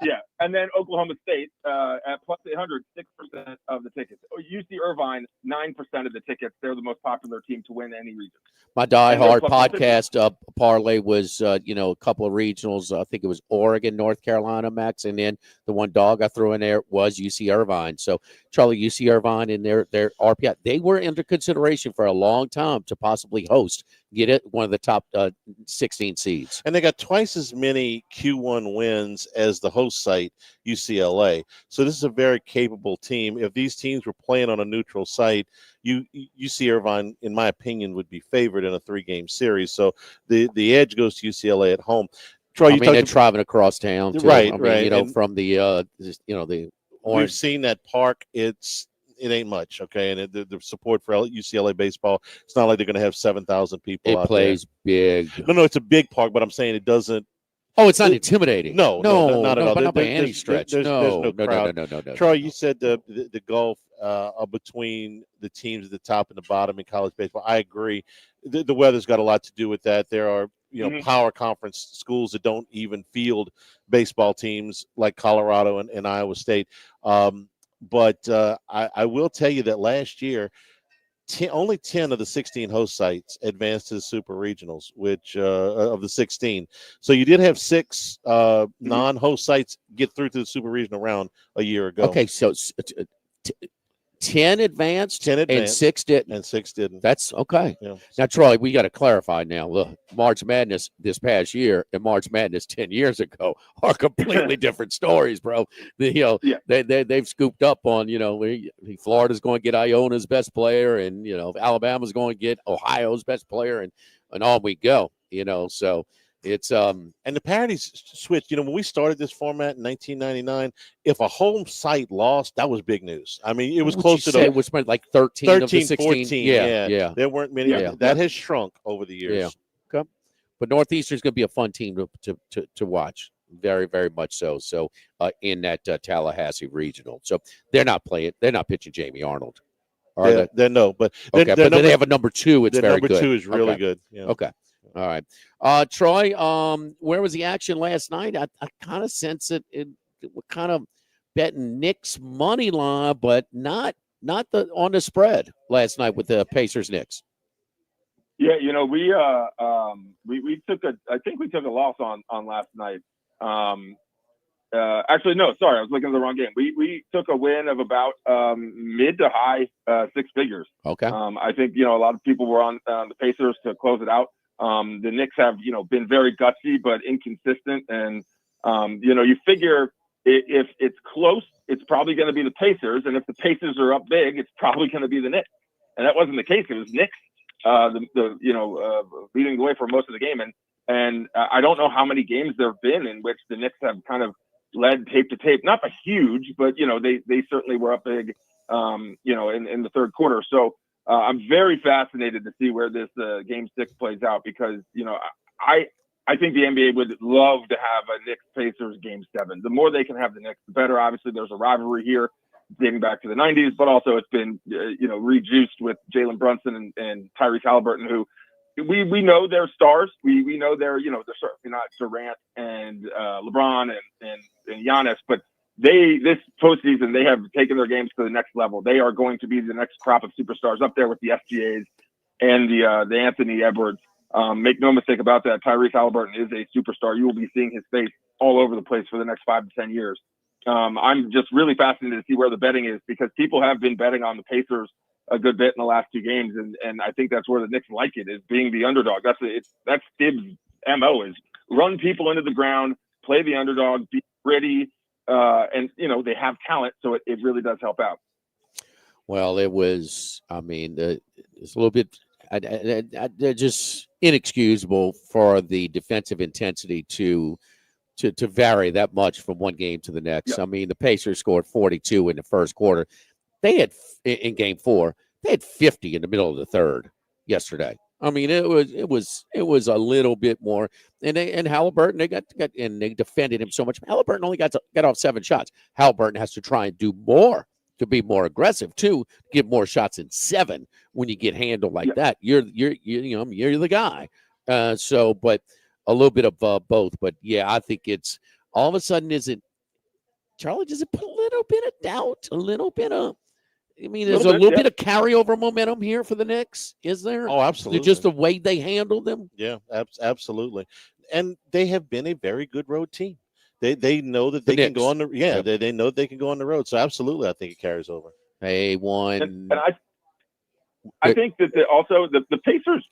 Yeah. And then Oklahoma State at plus 800, 6% of the tickets. UC Irvine, 9% of the tickets. They're the most popular team to win any region. My diehard podcast parlay was, a couple of regionals. I think it was Oregon, North Carolina, Max, and then the one dog I threw in there was UC Irvine. So, Charlie, UC Irvine and their RPI, they were under consideration for a long time to possibly host get it one of the top 16 seeds. And they got twice as many Q1 wins as the host site, UCLA. So this is a very capable team. If these teams were playing on a neutral site, UC Irvine, in my opinion, would be favored in a 3-game series. So the edge goes to UCLA at home. Troy, they're traveling across town, too. Right, right. And from the the orange. We've seen that park. It ain't much, okay? And the support for UCLA baseball, it's not like they're going to have 7,000 people out there. It plays big. No, it's a big park, but I'm saying it doesn't. Oh, it's not intimidating. No, not at all. Not by any stretch. There's no crowd. No. Troy, you said the gulf between the teams at the top and the bottom in college baseball. I agree. The weather's got a lot to do with that. There are power conference schools that don't even field baseball teams like Colorado and Iowa State. But I will tell you that last year, only 10 of the 16 host sites advanced to the super regionals, which of the 16. So you did have 6 non-host sites get through to the super regional round a year ago. Okay, so 10 advanced, and 6 didn't. And 6 didn't. That's okay. Yeah. Now, Troy, we got to clarify now. Look, March Madness this past year and March Madness 10 years ago are completely different stories, bro. They've scooped up on, Florida's going to get Iona's best player, and, Alabama's going to get Ohio's best player, and on we go, so. It's and the parity's switched. When we started this format in 1999, if a home site lost, that was big news. I mean, it was close to it was like 13 of the 16. 14. Yeah. There weren't many. Yeah. That has shrunk over the years. Yeah. Okay. But Northeastern's going to be a fun team to watch. Very, very much so. So in that Tallahassee regional. So they're not pitching Jamie Arnold. They're no, but okay. But then they have a number 2. It's very good. Number 2 is really good. Yeah. Okay. All right. Troy, where was the action last night? I kind of sense it we're kind of betting Knicks money line, but not on the spread last night with the Pacers Knicks. Yeah, we took we took a loss on last night. Actually, no, sorry, I was looking at the wrong game. We took a win of about mid to high 6 figures. Okay. I think a lot of people were on the Pacers to close it out. The Knicks have, been very gutsy but inconsistent, and you figure if it's close, it's probably going to be the Pacers, and if the Pacers are up big, it's probably going to be the Knicks. And that wasn't the case. It was Knicks, leading the way for most of the game, and I don't know how many games there have been in which the Knicks have kind of led tape to tape. Not a huge, but they certainly were up big, in the third quarter. So. I'm very fascinated to see where this Game 6 plays out because, I think the NBA would love to have a Knicks-Pacers Game 7. The more they can have the Knicks, the better. Obviously, there's a rivalry here dating back to the 90s, but also it's been, rejuiced with Jalen Brunson and Tyrese Halliburton, who we know they're stars. We know they're certainly not Durant and LeBron and Giannis, but this postseason, they have taken their games to the next level. They are going to be the next crop of superstars up there with the SGAs and the Anthony Edwards. Make no mistake about that. Tyrese Halliburton is a superstar. You will be seeing his face all over the place for the next 5 to 10 years. I'm just really fascinated to see where the betting is because people have been betting on the Pacers a good bit in the last 2 games, and I think that's where the Knicks like it, is being the underdog. That's Tibbs' MO, is run people into the ground, play the underdog, be gritty. And they have talent, so it really does help out. Well, it was. I mean, it's a little bit. They're just inexcusable for the defensive intensity to vary that much from one game to the next. Yep. I mean, the Pacers scored 42 in the first quarter. They had in Game 4. They had 50 in the middle of the third yesterday. I mean, it was a little bit more, and Halliburton they got and they defended him so much. Halliburton only got off 7 shots. Halliburton has to try and do more to be more aggressive too, get more shots in 7 when you get handled like that. You're the guy. But a little bit of both. But yeah, I think it's all of a sudden Charlie? Does it put a little bit of doubt, a little bit of? I mean, there's a little bit of carryover momentum here for the Knicks, is there? Oh, absolutely. Just the way they handled them? Yeah, absolutely. And they have been a very good road team. They know that they can go on the they know they can go on the road. So absolutely, I think it carries over. Hey, one. And I think that also the Pacers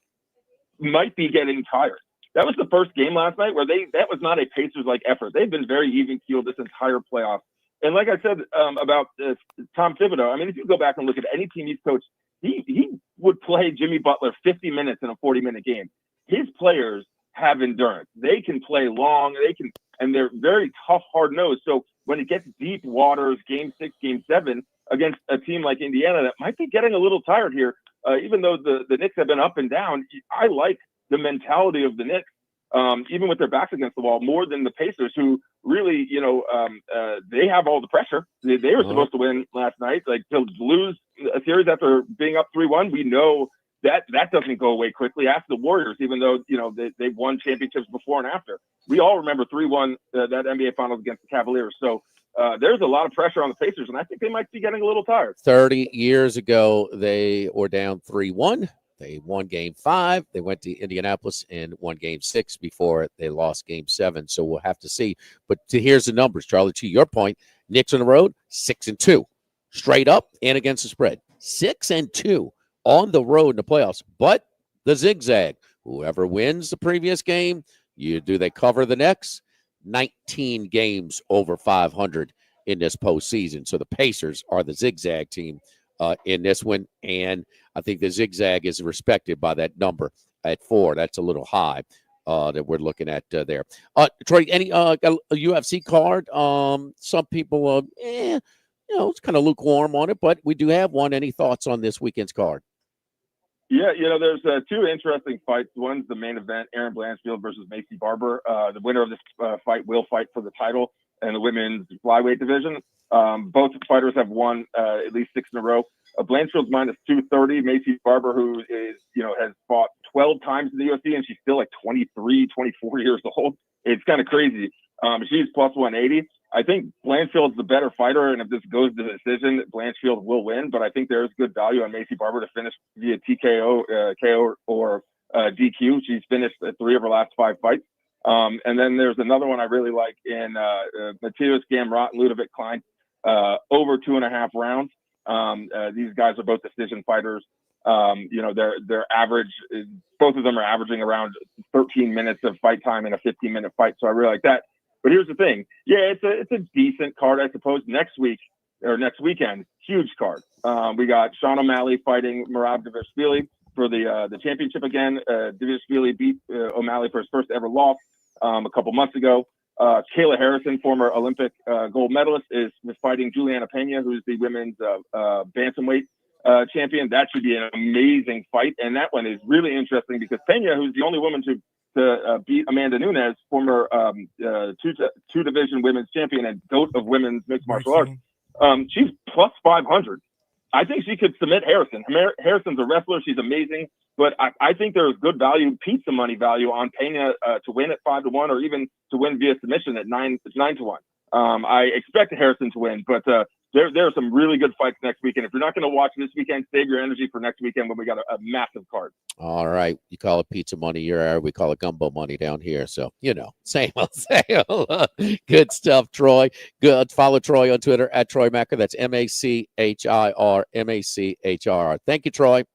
might be getting tired. That was the first game last night where that was not a Pacers-like effort. They've been very even-keeled this entire playoff. And like I said about Tom Thibodeau, I mean, if you go back and look at any team he's coached, he would play Jimmy Butler 50 minutes in a 40-minute game. His players have endurance. They can play long. And they're very tough, hard-nosed. So when it gets deep waters, Game 6, Game 7, against a team like Indiana that might be getting a little tired here, even though the Knicks have been up and down, I like the mentality of the Knicks, even with their backs against the wall, more than the Pacers, who really, they have all the pressure. They were supposed to win last night. Like, to lose a series after being up 3-1, we know that doesn't go away quickly. Ask the Warriors, even though, they've won championships before and after. We all remember 3-1, that NBA Finals against the Cavaliers. So there's a lot of pressure on the Pacers, and I think they might be getting a little tired. 30 years ago, they were down 3-1. They won Game 5. They went to Indianapolis and won Game 6 before they lost Game 7. So we'll have to see. But here's the numbers, Charlie. To your point, Knicks on the road, 6-2. Straight up and against the spread. 6-2 on the road in the playoffs. But the zigzag, whoever wins the previous game, do they cover the next? 19 games over 500 in this postseason. So the Pacers are the zigzag team in this one, and I think the zigzag is respected by that number at 4. That's a little high that we're looking at there. Troy, any a UFC card? Some people, it's kind of lukewarm on it, but we do have one. Any thoughts on this weekend's card? Yeah, there's 2 interesting fights. One's the main event, Aaron Blanchfield versus Macy Barber. The winner of this fight will fight for the title in the women's flyweight division. Both fighters have won at least 6 in a row. Blanchfield's minus 230. Macy Barber, who is, has fought 12 times in the UFC, and she's still like 23, 24 years old. It's kind of crazy. She's plus 180. I think Blanchfield's the better fighter, and if this goes to the decision, Blanchfield will win. But I think there is good value on Macy Barber to finish via TKO, KO, or DQ. She's finished 3 of her last 5 fights. And then there's another one I really like in Matthias Gamrot and Ludovic Klein, over 2.5 rounds. These guys are both decision fighters. Their average, both of them are averaging around 13 minutes of fight time in a 15-minute fight. So I really like that. But here's the thing. Yeah, it's a decent card, I suppose. Next weekend, huge card. We got Sean O'Malley fighting Merab Dvalishvili for the championship again. Dvalishvili beat O'Malley for his first ever loss a couple months ago. Kayla Harrison, former Olympic gold medalist, is fighting Juliana Pena, who's the women's bantamweight champion. That should be an amazing fight. And that one is really interesting because Pena, who's the only woman to beat Amanda Nunes, former two-division women's champion and GOAT of women's mixed martial arts, she's plus 500. I think she could submit Harrison. Harrison's a wrestler. She's amazing. But I think there's good value, pizza money value on Pena to win at 5-1 or even to win via submission at 9-1. I expect Harrison to win, but there are some really good fights next weekend. If you're not going to watch this weekend, save your energy for next weekend when we got a massive card. All right. You call it pizza money. We call it gumbo money down here. So, same old. Good stuff, Troy. Good. Follow Troy on Twitter at Troy Macker. That's MACHIR, MACHIR. Thank you, Troy.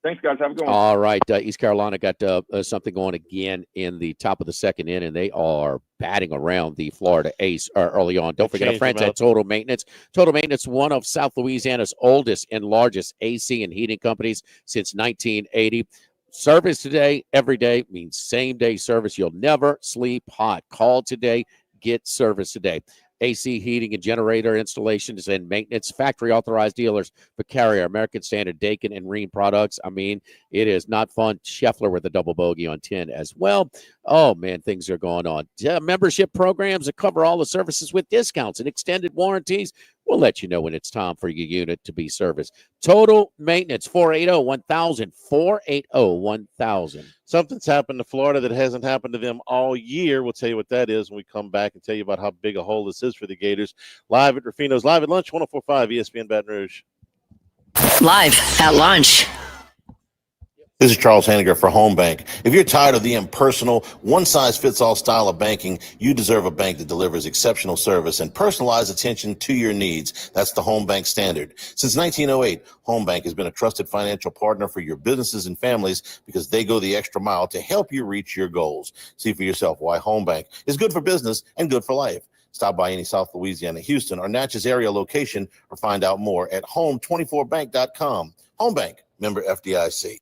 Thanks, guys. Have a good one. All right. East Carolina got something going again in the top of the second inning. They are batting around the Florida Ace early on. Don't forget our friends at Total Maintenance. Total Maintenance, one of South Louisiana's oldest and largest AC and heating companies since 1980. Service today, every day, means same-day service. You'll never sleep hot. Call today. Get service today. AC heating and generator installations and maintenance, factory authorized dealers for Carrier, American Standard, Daikin, and Rheem products. I mean, it is not fun. Scheffler with a double bogey on 10 as well. Oh, man, things are going on. Membership programs that cover all the services with discounts and extended warranties. We'll let you know when it's time for your unit to be serviced. Total Maintenance, 480-1000, 480-1000. Something's happened to Florida that hasn't happened to them all year. We'll tell you what that is when we come back and tell you about how big a hole this is for the Gators. Live at Rufino's, live at lunch, 104.5 ESPN Baton Rouge. Live at lunch. This is Charles Hanniger for Home Bank. If you're tired of the impersonal, one-size-fits-all style of banking, you deserve a bank that delivers exceptional service and personalized attention to your needs. That's the Home Bank standard. Since 1908, Home Bank has been a trusted financial partner for your businesses and families because they go the extra mile to help you reach your goals. See for yourself why Home Bank is good for business and good for life. Stop by any South Louisiana, Houston, or Natchez area location or find out more at home24bank.com. Home Bank, member FDIC.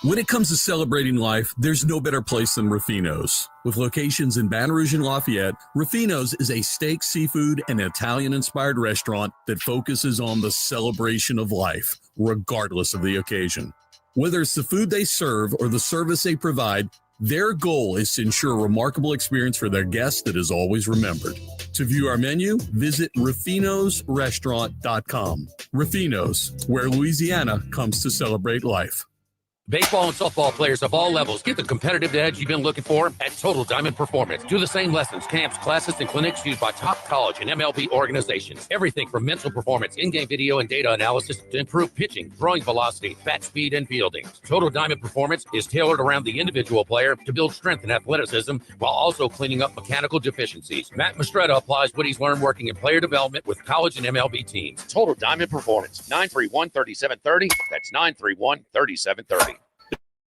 When it comes to celebrating life, there's no better place than Ruffino's. With locations in Baton Rouge and Lafayette, Ruffino's is a steak, seafood, and Italian-inspired restaurant that focuses on the celebration of life, regardless of the occasion. Whether it's the food they serve or the service they provide, their goal is to ensure a remarkable experience for their guests that is always remembered. To view our menu, visit ruffinosrestaurant.com. Ruffino's, where Louisiana comes to celebrate life. Baseball and softball players of all levels get the competitive edge you've been looking for at Total Diamond Performance. Do the same lessons, camps, classes, and clinics used by top college and MLB organizations. Everything from mental performance, in-game video and data analysis to improve pitching, throwing velocity, bat speed, and fielding. Total Diamond Performance is tailored around the individual player to build strength and athleticism while also cleaning up mechanical deficiencies. Matt Mastretta applies what he's learned working in player development with college and MLB teams. Total Diamond Performance, 931-3730. That's 931-3730.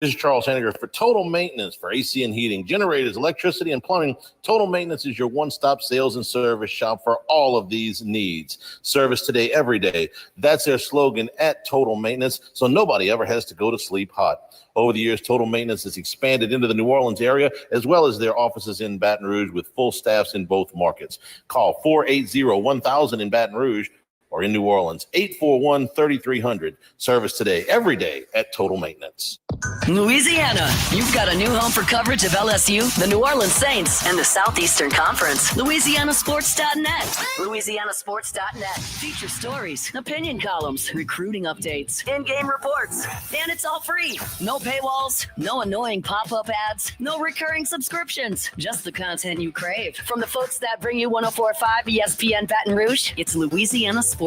This is Charles Hanniger for Total Maintenance for AC and heating, generators, electricity, and plumbing. Total Maintenance is your one-stop sales and service shop for all of these needs. Service today, every day. That's their slogan at Total Maintenance, so nobody ever has to go to sleep hot. Over the years, Total Maintenance has expanded into the New Orleans area, as well as their offices in Baton Rouge with full staffs in both markets. Call 480-1000 in Baton Rouge or in New Orleans, 841-3300. Service today, every day at Total Maintenance. Louisiana, you've got a new home for coverage of LSU, the New Orleans Saints, and the Southeastern Conference. LouisianaSports.net. LouisianaSports.net. Feature stories, opinion columns, recruiting updates, in-game reports. And it's all free. No paywalls, no annoying pop-up ads, no recurring subscriptions. Just the content you crave. From the folks that bring you 104.5 ESPN Baton Rouge, it's LouisianaSports.net.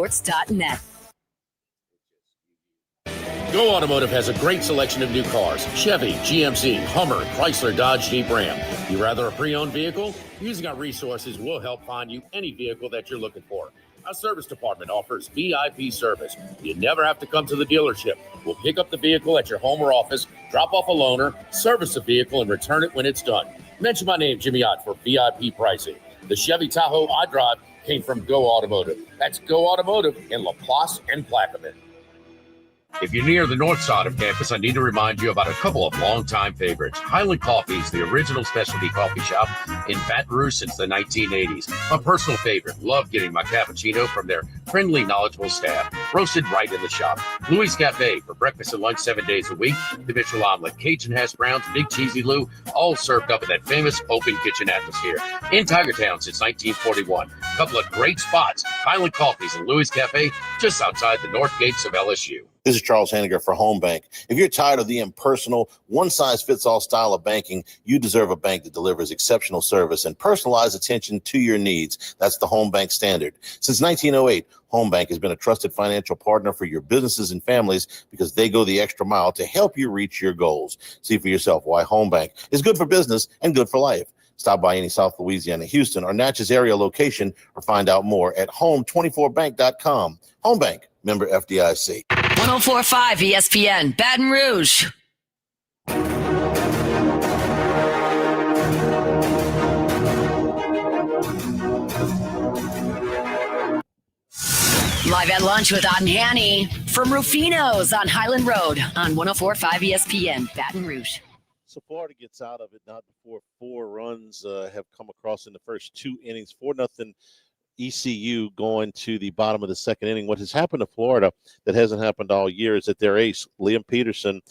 Go Automotive has a great selection of new cars. Chevy, GMC, Hummer, Chrysler, Dodge, Jeep, Ram. You rather a pre-owned vehicle? Using our resources will help find you any vehicle that you're looking for. Our service department offers VIP service. You never have to come to the dealership. We'll pick up the vehicle at your home or office, drop off a loaner, service the vehicle, and return it when it's done. Mention my name, Jimmy Ott, for VIP pricing. The Chevy Tahoe I drive came from Go Automotive. That's Go Automotive in LaPlace and Plaquemine. If you're near the north side of campus, I need to remind you about a couple of longtime favorites. Highland Coffee is the original specialty coffee shop in Baton Rouge since the 1980s. My personal favorite. Love getting my cappuccino from their friendly, knowledgeable staff. Roasted right in the shop. Louis Cafe for breakfast and lunch 7 days a week. The Mitchell Omelet, Cajun hash browns, Big Cheesy Lou, all served up in that famous open kitchen atmosphere. In Tigertown since 1941. A couple of great spots. Highland Coffees and Louis Cafe just outside the north gates of LSU. This is Charles Hanniger for Home Bank. If you're tired of the impersonal, one-size-fits-all style of banking, you deserve a bank that delivers exceptional service and personalized attention to your needs. That's the Home Bank standard. Since 1908, Home Bank has been a trusted financial partner for your businesses and families because they go the extra mile to help you reach your goals. See for yourself why Home Bank is good for business and good for life. Stop by any South Louisiana, Houston, or Natchez area location or find out more at home24bank.com. Home Bank, member FDIC. 104.5 ESPN, Baton Rouge. Live at lunch with Ott and Hanny from Rufino's on Highland Road on 104.5 ESPN, Baton Rouge. So Florida gets out of it not before 4 runs have come across in the first 2 innings. 4-0 ECU going to the bottom of the second inning. What has happened to Florida that hasn't happened all year is that their ace, Liam Peterson,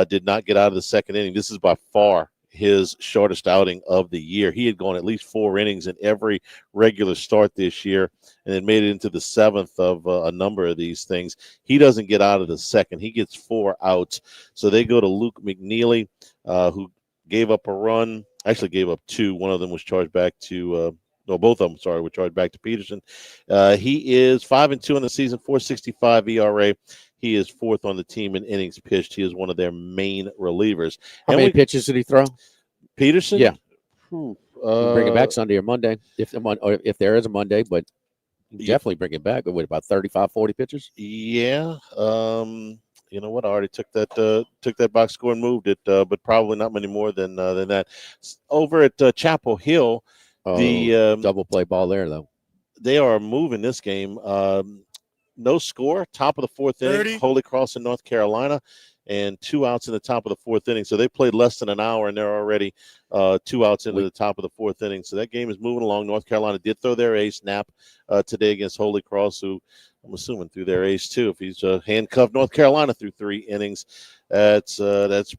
did not get out of the second inning. This is by far his shortest outing of the year. He had gone at least 4 innings in every regular start this year and had made it into the 7th of a number of these things. He doesn't get out of the second. He gets 4 outs. So they go to Luke McNeely, who gave up a run, actually gave up 2. One of them was charged back to both of them, sorry, were charged back to Peterson. He is 5-2 in the season, 4.65 ERA. He is fourth on the team in innings pitched. He is one of their main relievers. How many pitches did he throw? Peterson? Yeah. Bring it back Sunday or Monday, if there is a Monday, but definitely bring it back. With about 35, 40 pitches. Yeah. You know what? I already took that box score and moved it, but probably not many more than that. Over at Chapel Hill, the double play ball there though. They are moving this game. No score, top of the fourth inning. Holy Cross in North Carolina, and 2 outs in the top of the fourth inning. So they played less than an hour, and they're already 2 outs into the top of the fourth inning. So that game is moving along. North Carolina did throw their ace, Knapp, today against Holy Cross, who I'm assuming threw their ace too. If he's handcuffed North Carolina through 3 innings, that's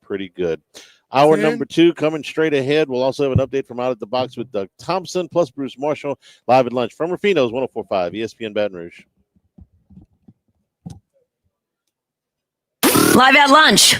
pretty good. Hour number 2 coming straight ahead. We'll also have an update from Out at the Box with Doug Thompson plus Bruce Marshall live at lunch from Rufino's 104.5 ESPN Baton Rouge. Live at lunch.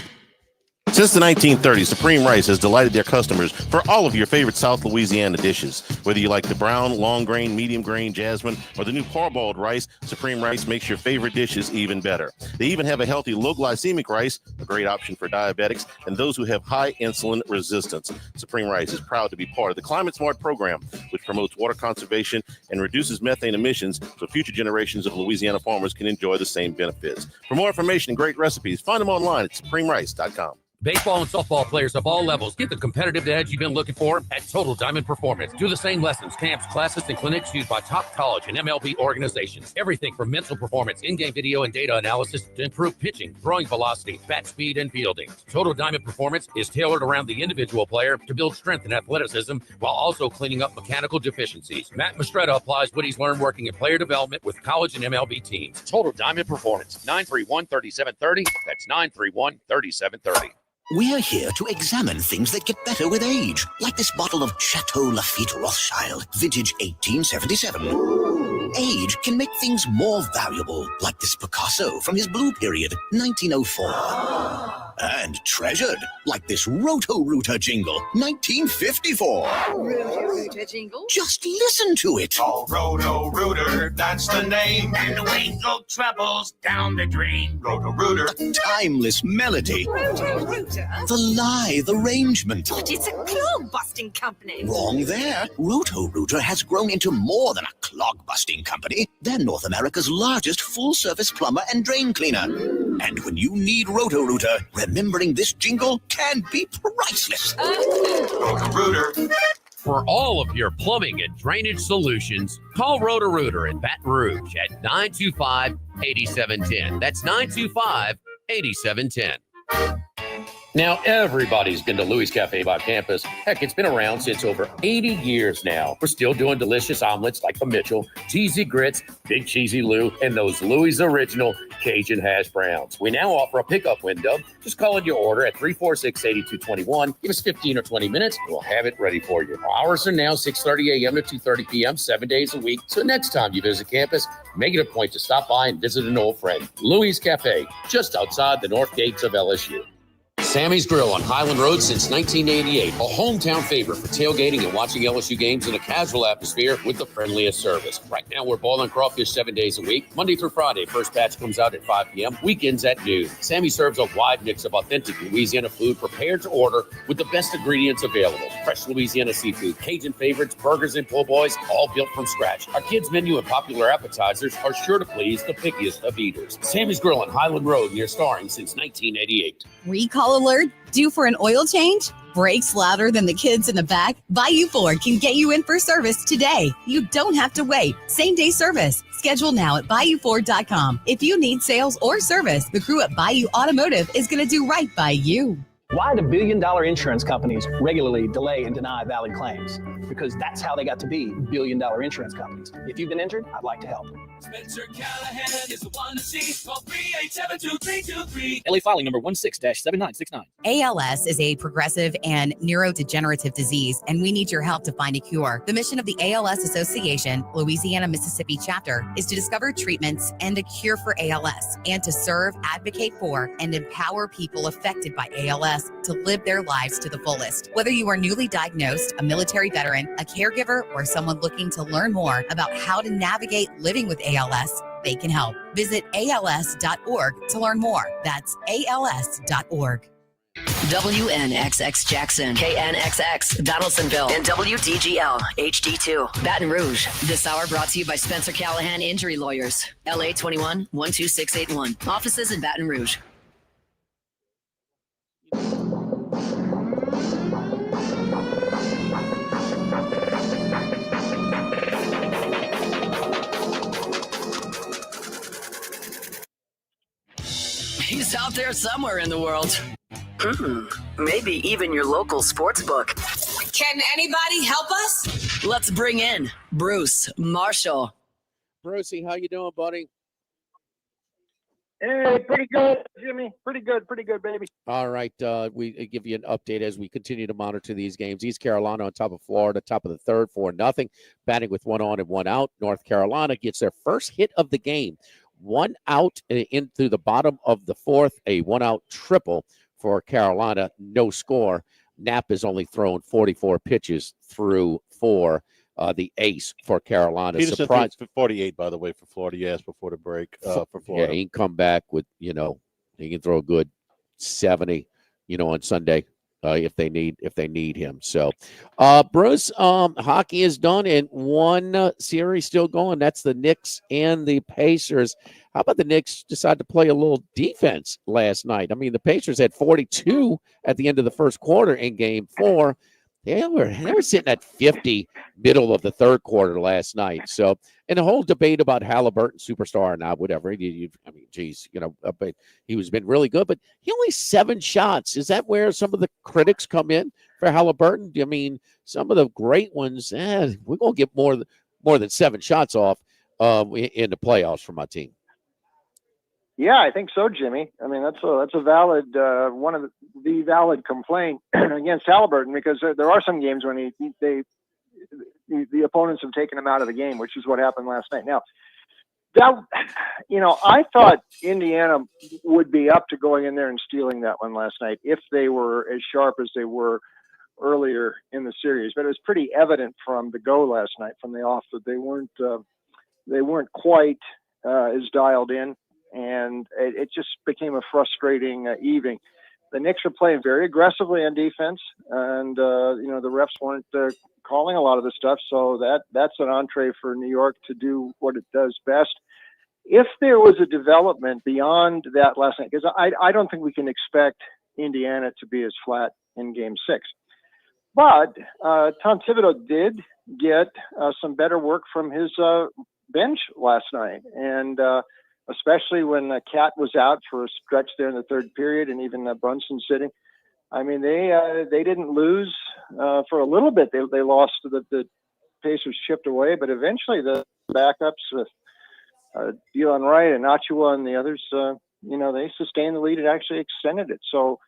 Since the 1930s, Supreme Rice has delighted their customers for all of your favorite South Louisiana dishes. Whether you like the brown, long grain, medium grain, jasmine, or the new parboiled rice, Supreme Rice makes your favorite dishes even better. They even have a healthy low glycemic rice, a great option for diabetics and those who have high insulin resistance. Supreme Rice is proud to be part of the Climate Smart program, which promotes water conservation and reduces methane emissions so future generations of Louisiana farmers can enjoy the same benefits. For more information and great recipes, find them online at supremerice.com. Baseball and softball players of all levels get the competitive edge you've been looking for at Total Diamond Performance. Do the same lessons, camps, classes, and clinics used by top college and MLB organizations. Everything from mental performance, in-game video and data analysis to improve pitching, throwing velocity, bat speed, and fielding. Total Diamond Performance is tailored around the individual player to build strength and athleticism while also cleaning up mechanical deficiencies. Matt Mastretta applies what he's learned working in player development with college and MLB teams. Total Diamond Performance, 931-3730. That's 931-3730. We're here to examine things that get better with age, like this bottle of Chateau Lafite Rothschild, vintage 1877. Age can make things more valuable, like this Picasso from his blue period, 1904. And treasured, like this Roto-Rooter jingle, 1954. Roto-Rooter jingle? Just listen to it. Oh, Roto-Rooter, that's the name. And the wingle travels down the drain. Roto-Rooter. A timeless melody. Roto-Rooter? The lithe arrangement. But it's a clog-busting company. Wrong there. Roto-Rooter has grown into more than a clog-busting company. They're North America's largest full-service plumber and drain cleaner. And when you need Roto-Rooter, remembering this jingle can be priceless. Roto-Rooter. For all of your plumbing and drainage solutions, call Roto-Rooter in Baton Rouge at 925-8710. That's 925-8710. Now, everybody's been to Louis Cafe by campus. Heck, it's been around since over 80 years now. We're still doing delicious omelets like the Mitchell, cheesy grits, big cheesy Lou, and those Louis' original Cajun hash browns. We now offer a pickup window. Just call in your order at 346-8221. Give us 15 or 20 minutes, and we'll have it ready for you. Our hours are now 6:30 a.m. to 2:30 p.m., 7 days a week. So next time you visit campus, make it a point to stop by and visit an old friend. Louis Cafe, just outside the north gates of LSU. Sammy's Grill on Highland Road since 1988. A hometown favorite for tailgating and watching LSU games in a casual atmosphere with the friendliest service. Right now, we're boiling crawfish 7 days a week, Monday through Friday. First batch comes out at 5 p.m., weekends at noon. Sammy serves a wide mix of authentic Louisiana food prepared to order with the best ingredients available. Fresh Louisiana seafood, Cajun favorites, burgers, and po' boys, all built from scratch. Our kids' menu and popular appetizers are sure to please the pickiest of eaters. Sammy's Grill on Highland Road near Starring since 1988. Recall alert? Due for an oil change? Brakes louder than the kids in the back? Bayou Ford can get you in for service today. You don't have to wait. Same-day service. Schedule now at BayouFord.com. If you need sales or service, the crew at Bayou Automotive is going to do right by you. Why do billion-dollar insurance companies regularly delay and deny valid claims? Because that's how they got to be billion-dollar insurance companies. If you've been injured, I'd like to help. Spencer Callahan is the one to see. Call 387-2323. LA filing number 16-7969. ALS is a progressive and neurodegenerative disease, and we need your help to find a cure. The mission of the ALS Association, Louisiana, Mississippi chapter, is to discover treatments and a cure for ALS, and to serve, advocate for, and empower people affected by ALS to live their lives to the fullest. Whether you are newly diagnosed, a military veteran, a caregiver, or someone looking to learn more about how to navigate living with ALS, they can help. Visit als.org to learn more. That's als.org. WNXX Jackson, KNXX Donaldsonville, and WDGL HD2 Baton Rouge. This hour brought to you by Spencer Callahan Injury Lawyers, LA 21 12681. Offices in Baton Rouge. He's out there somewhere in the world. Maybe even your local sports book. Can anybody help us? Let's bring in Bruce Marshall. Brucey, how you doing, buddy? Hey, pretty good, Jimmy. Pretty good, baby. All right. We give you an update as we continue to monitor these games. East Carolina on top of Florida, top of the third, 4-0, batting with 1 on and 1 out. North Carolina gets their first hit of the game. 1 out in through the bottom of the fourth, a 1-out triple for Carolina, no score. Knapp has only thrown 44 pitches through 4. The ace for Carolina. Peterson threw for 48, by the way, for Florida. You asked before the break for Florida. Yeah, he can come back with, he can throw a good 70, on Sunday if they need him. So, Bruce, hockey is done and one series still going. That's the Knicks and the Pacers. How about the Knicks decide to play a little defense last night? I mean, the Pacers had 42 at the end of the first quarter in Game 4. They were sitting at 50 middle of the third quarter last night. So, and the whole debate about Halliburton, superstar or not, whatever. But he was been really good. But he only 7 shots. Is that where some of the critics come in for Halliburton? I mean, some of the great ones, we're going to get more than 7 shots off in the playoffs for my team. Yeah, I think so, Jimmy. I mean, that's a valid one of the valid complaint against Halliburton, because there are some games when the opponents have taken him out of the game, which is what happened last night. Now, I thought Indiana would be up to going in there and stealing that one last night if they were as sharp as they were earlier in the series. But it was pretty evident from the go last night, from the off, that they weren't quite as dialed in. And it just became a frustrating evening. The Knicks are playing very aggressively on defense, and the refs weren't calling a lot of the stuff, so that's an entree for New York to do what it does best. If there was a development beyond that last night, because I don't think we can expect Indiana to be as flat in Game 6. But Tom Thibodeau did get some better work from his bench last night, and especially when Cat was out for a stretch there in the third period, and even Brunson sitting. I mean, they didn't lose for a little bit. They lost. The Pacers chipped away, but eventually the backups with Delon Wright and Achua and the others, they sustained the lead and actually extended it. So,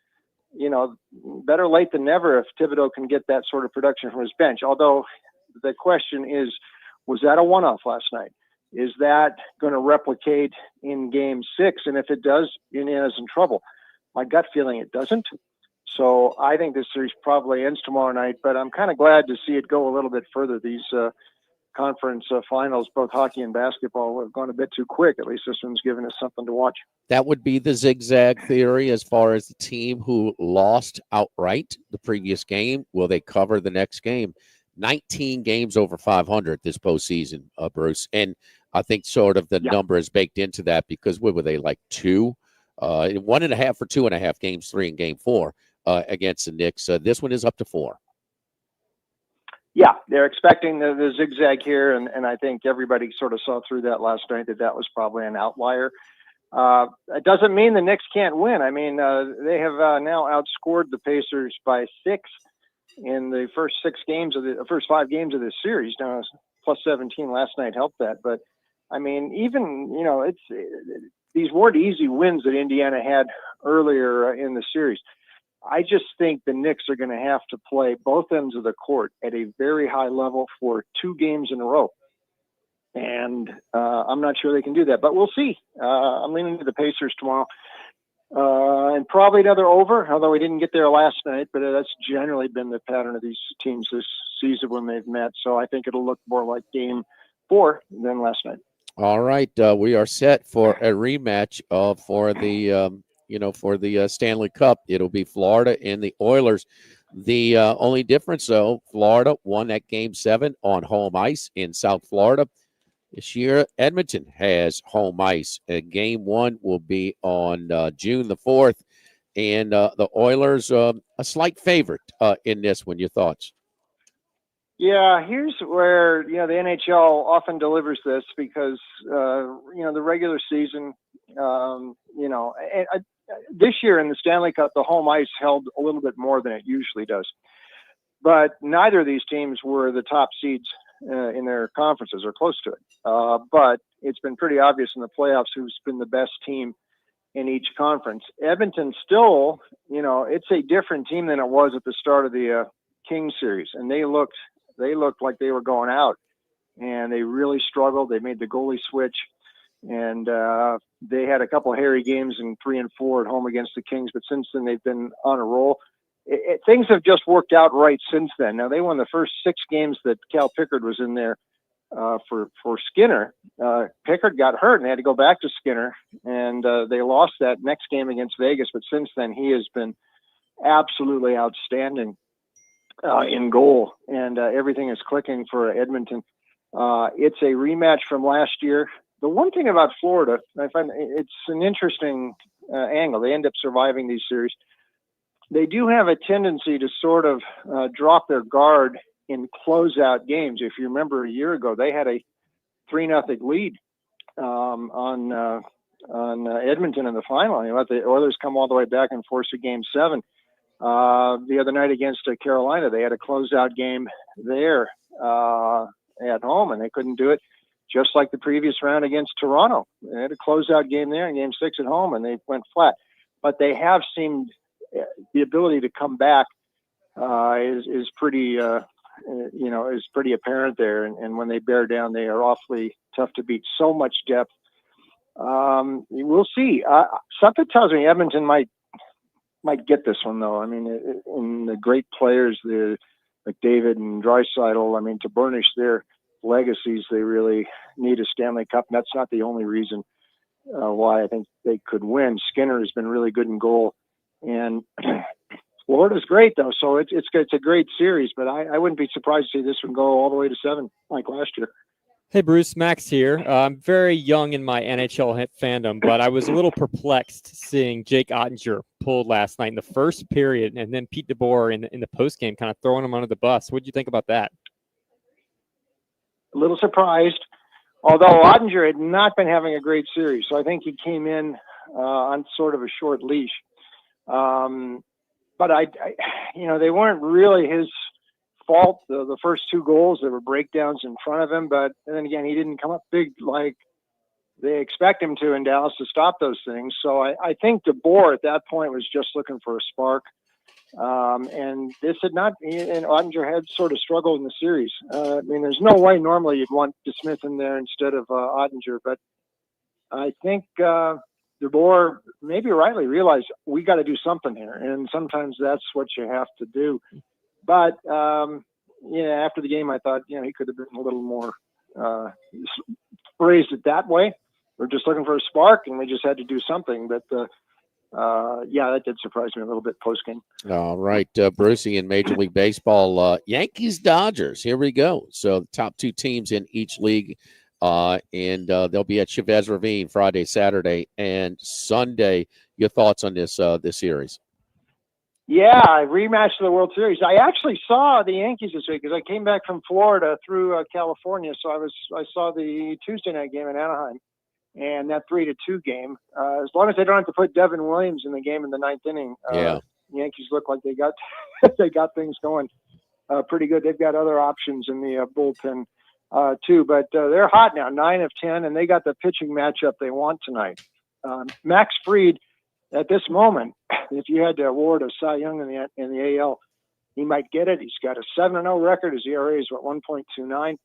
better late than never if Thibodeau can get that sort of production from his bench. Although the question is, was that a one-off last night? Is that going to replicate in Game 6? And if it does, Indiana's in trouble. My gut feeling, it doesn't. So I think this series probably ends tomorrow night, but I'm kind of glad to see it go a little bit further. These conference finals, both hockey and basketball, have gone a bit too quick. At least this one's given us something to watch. That would be the zigzag theory as far as the team who lost outright the previous game. Will they cover the next game? 19 games over 500 this postseason, Bruce. And I think sort of the number is baked into that because what were they, like 2? 1.5 for 2.5 games, 3 in Game 4 against the Knicks. This one is up to 4. Yeah, they're expecting the zigzag here, and I think everybody sort of saw through that last night that was probably an outlier. It doesn't mean the Knicks can't win. I mean, they have now outscored the Pacers by 6 in the first 5 games of this series. Now, plus 17 last night helped that, but I mean, even these weren't easy wins that Indiana had earlier in the series. I just think the Knicks are going to have to play both ends of the court at a very high level for 2 games in a row. And I'm not sure they can do that, but we'll see. I'm leaning to the Pacers tomorrow. And probably another over, although we didn't get there last night, but that's generally been the pattern of these teams this season when they've met. So I think it'll look more like Game 4 than last night. All right, we are set for a rematch for the Stanley Cup. It'll be Florida and the Oilers. The only difference, though, Florida won that Game 7 on home ice in South Florida. This year, Edmonton has home ice. Game 1 will be on June the 4th, and the Oilers a slight favorite in this one. Your thoughts? Yeah, here's where the NHL often delivers this because the regular season, this year in the Stanley Cup, the home ice held a little bit more than it usually does. But neither of these teams were the top seeds in their conferences or close to it. But it's been pretty obvious in the playoffs who's been the best team in each conference. Edmonton still, it's a different team than it was at the start of the Kings series, and they looked like they were going out, and they really struggled. They made the goalie switch, and they had a couple of hairy games in 3 and 4 at home against the Kings, but since then they've been on a roll. Things have just worked out right since then. Now, they won the first 6 games that Cal Pickard was in there for Skinner. Pickard got hurt and they had to go back to Skinner, and they lost that next game against Vegas, but since then he has been absolutely outstanding in goal, and everything is clicking for Edmonton. It's a rematch from last year. The one thing about Florida, I find it's an interesting angle. They end up surviving these series. They do have a tendency to sort of drop their guard in closeout games. If you remember a year ago, they had a 3-0 lead on Edmonton in the final. You let the Oilers come all the way back and force a Game 7. The other night against Carolina, they had a closeout game there at home, and they couldn't do it. Just like the previous round against Toronto, they had a closeout game there in Game 6 at home, and they went flat. But they have seemed the ability to come back is pretty apparent there. And when they bear down, they are awfully tough to beat. So much depth. We'll see. Something tells me Edmonton might get this one, though. I mean, in the great players, like McDavid and Draisaitl, I mean, to burnish their legacies, they really need a Stanley Cup. And that's not the only reason why I think they could win. Skinner has been really good in goal. And Florida's great, though, so it's a great series, but I wouldn't be surprised to see this one go all the way to 7 like last year. Hey, Bruce, Max here. I'm very young in my NHL fandom, but I was a little perplexed seeing Jake Ottinger pulled last night in the first period, and then Pete DeBoer in the postgame kind of throwing him under the bus. What did you think about that? A little surprised, although Ottinger had not been having a great series, so I think he came in on sort of a short leash. But they weren't really his fault. The first 2 goals, there were breakdowns in front of him, but then again, he didn't come up big like they expect him to in Dallas to stop those things. So I think DeBoer at that point was just looking for a spark. And this had not, and Ottinger had sort of struggled in the series. I mean, there's no way normally you'd want DeSmith in there instead of Ottinger, but I think DeBoer maybe rightly realized we got to do something here, and sometimes that's what you have to do. But after the game, I thought he could have been a little more phrased it that way. We're just looking for a spark, and we just had to do something. But that did surprise me a little bit post game. All right, Brucey in Major League Baseball, Yankees Dodgers. Here we go. So the top 2 teams in each league. And they'll be at Chavez Ravine Friday, Saturday, and Sunday. Your thoughts on this series? Yeah, rematch of the World Series. I actually saw the Yankees this week because I came back from Florida through California, so I saw the Tuesday night game in Anaheim and that 3-2 game. As long as they don't have to put Devin Williams in the game in the 9th inning, the Yankees look like they got things going pretty good. They've got other options in the bullpen. Too, but they're hot now, 9 of 10, and they got the pitching matchup they want tonight. Max Fried, at this moment, if you had to award a Cy Young in the AL, he might get it. He's got a 7-0 record. His ERA is 1.29,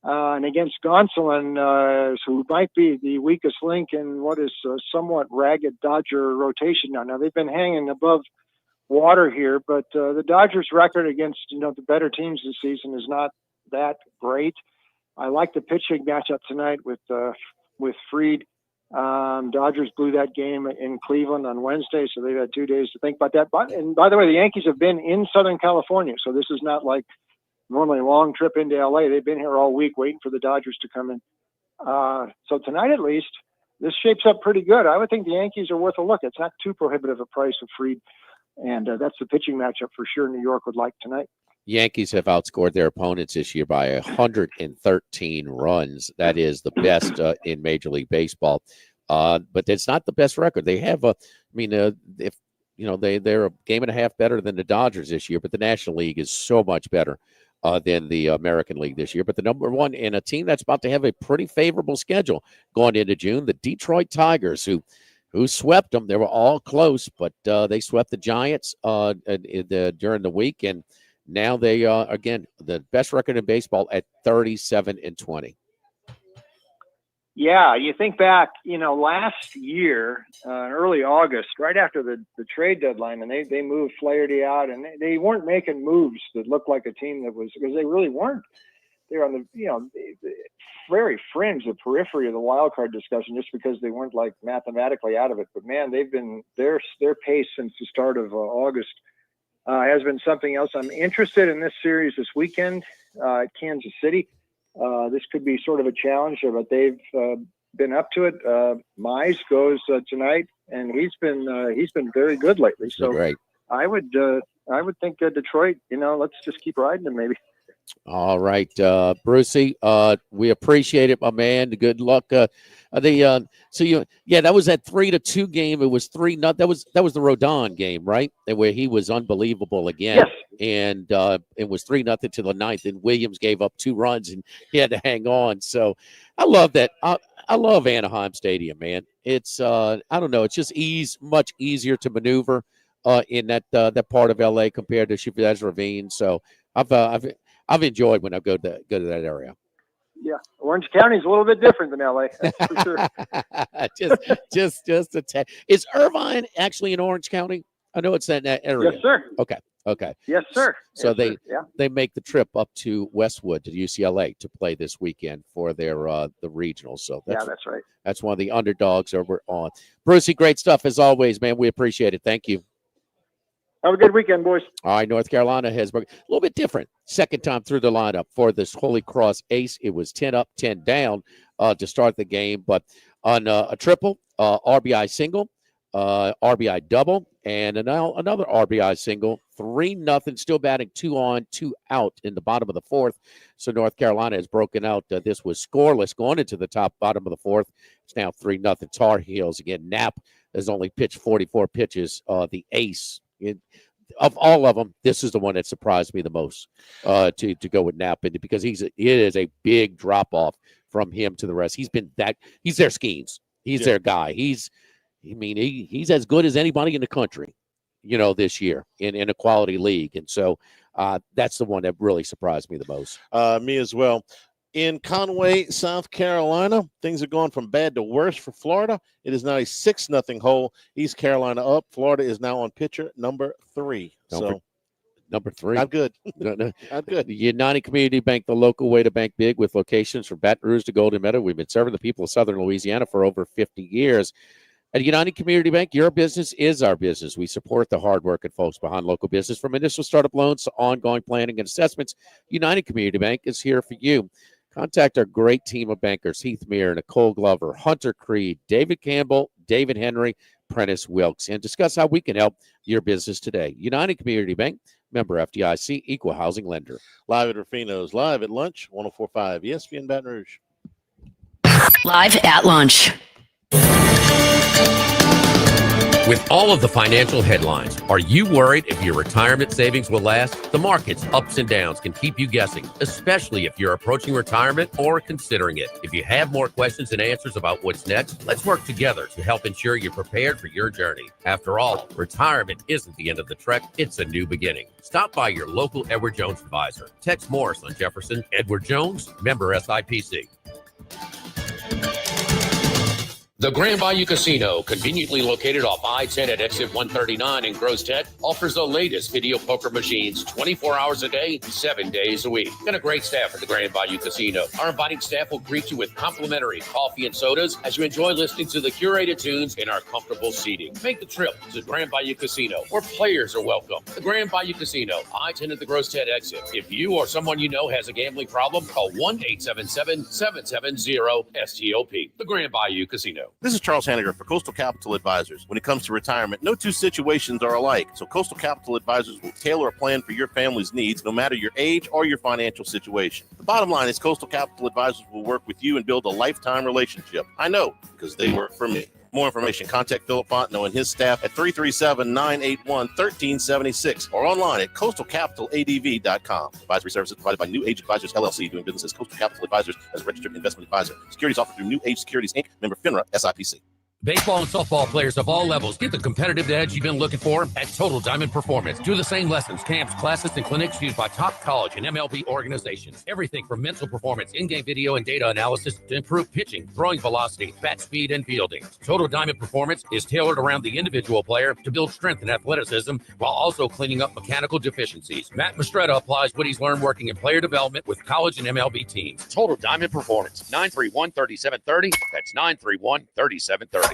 and against Gonsolin, who might be the weakest link in what is a somewhat ragged Dodger rotation now. Now they've been hanging above water here, but the Dodgers' record against the better teams this season is not that great. I like the pitching matchup tonight with Fried. Dodgers blew that game in Cleveland on Wednesday, so they've had 2 days to think about that. And by the way, the Yankees have been in Southern California, so this is not like normally a long trip into LA. They've been here all week waiting for the Dodgers to come in. So tonight, at least, this shapes up pretty good. I would think the Yankees are worth a look. It's not too prohibitive a price of Fried, and that's the pitching matchup for sure New York would like tonight. Yankees have outscored their opponents this year by 113 runs. That is the best in Major League Baseball. But it's not the best record. They have if you know, they're a game and a half better than the Dodgers this year, but the National League is so much better than the American League this year. But the number one in a team that's about to have a pretty favorable schedule going into June, the Detroit Tigers, who swept them. They were all close, but they swept the Giants during the week, and now they again the best record in baseball at 37-20. Yeah, you think back, last year, early August, right after the trade deadline, and they moved Flaherty out, and they weren't making moves that looked like a team that was, because they really weren't. They're on the very fringe, the periphery of the wild card discussion, just because they weren't like mathematically out of it. But man, they've been their pace since the start of August has been something else. I'm interested in this series this weekend at Kansas City. This could be sort of a challenge, but they've been up to it. Mize goes tonight, and he's been very good lately. So great. I would think Detroit. Let's just keep riding them, maybe. All right, Brucey, we appreciate it, my man. Good luck. That was that 3-2 game. It was 3-0. That was the Rodon game, right? Where he was unbelievable again. Yes. And it was 3-0 to the ninth, and Williams gave up 2 runs, and he had to hang on. So I love that. I love Anaheim Stadium, man. It's I don't know. It's just much easier to maneuver in that part of LA compared to Chavez Ravine. So I've enjoyed when I go to that area. Yeah, Orange County is a little bit different than LA, that's for sure. just a tad. Is Irvine actually in Orange County? I know it's in that area. Yes, sir. Okay. Yes, sir. So yes, they make the trip up to Westwood to UCLA to play this weekend for their the regionals. So that's right. That's one of the underdogs over on. Brucey, great stuff as always, man. We appreciate it. Thank you. Have a good weekend, boys. All right, North Carolina has a little bit different. Second time through the lineup for this Holy Cross Ace. It was 10 up, 10 down to start the game. But on a triple, RBI single, RBI double, and another RBI single, 3-0, still batting 2 on, 2 out in the bottom of the fourth. So North Carolina has broken out. This was scoreless going into the bottom of the fourth. It's now 3-0 Tar Heels. Again, Knapp has only pitched 44 pitches. The ace. Of all of them, this is the one that surprised me the most to go with Knapp, because it is a big drop off from him to the rest. He's their schemes. He's their guy. He's as good as anybody in the country, this year in a quality league. And so that's the one that really surprised me the most. Me as well. In Conway, South Carolina, things are going from bad to worse for Florida. It is now a 6-0 hole. East Carolina up. Florida is now on pitcher number 3. Number 3. Not good. Not good. United Community Bank, the local way to bank big, with locations from Baton Rouge to Golden Meadow. We've been serving the people of Southern Louisiana for over 50 years. At United Community Bank, your business is our business. We support the hardworking folks behind local business. From initial startup loans to ongoing planning and assessments, United Community Bank is here for you. Contact our great team of bankers: Heath Meir, Nicole Glover, Hunter Creed, David Campbell, David Henry, Prentice Wilkes, and discuss how we can help your business today. United Community Bank, member FDIC, equal housing lender. Live at Rufino's, live at lunch, 104.5 ESPN Baton Rouge. Live at lunch. With all of the financial headlines, are you worried if your retirement savings will last? The market's ups and downs can keep you guessing, especially if you're approaching retirement or considering it. If you have more questions and answers about what's next, let's work together to help ensure you're prepared for your journey. After all, retirement isn't the end of the trek, it's a new beginning. Stop by your local Edward Jones advisor. Text Morris on Jefferson. Edward Jones, member SIPC. The Grand Bayou Casino, conveniently located off I-10 at exit 139 in Gross Tech, offers the latest video poker machines 24 hours a day, 7 days a week. And a great staff at the Grand Bayou Casino. Our inviting staff will greet you with complimentary coffee and sodas as you enjoy listening to the curated tunes in our comfortable seating. Make the trip to Grand Bayou Casino, where players are welcome. The Grand Bayou Casino, I-10 at the Gross Tech exit. If you or someone you know has a gambling problem, call 1-877-770-STOP. The Grand Bayou Casino. This is Charles Hanniger for Coastal Capital Advisors. When it comes to retirement, no two situations are alike. So Coastal Capital Advisors will tailor a plan for your family's needs, no matter your age or your financial situation. The bottom line is Coastal Capital Advisors will work with you and build a lifetime relationship. I know, because they work for me. More information, contact Philip Fontenot and his staff at 337-981-1376 or online at coastalcapitaladv.com. Advisory services provided by New Age Advisors, LLC, doing business as Coastal Capital Advisors as a registered investment advisor. Securities offered through New Age Securities, Inc., member FINRA, SIPC. Baseball and softball players of all levels get the competitive edge you've been looking for at Total Diamond Performance. Do the same lessons, camps, classes, and clinics used by top college and MLB organizations. Everything from mental performance, in-game video, and data analysis to improve pitching, throwing velocity, bat speed, and fielding. Total Diamond Performance is tailored around the individual player to build strength and athleticism while also cleaning up mechanical deficiencies. Matt Mastretta applies what he's learned working in player development with college and MLB teams. Total Diamond Performance, 931-3730. That's 931-3730.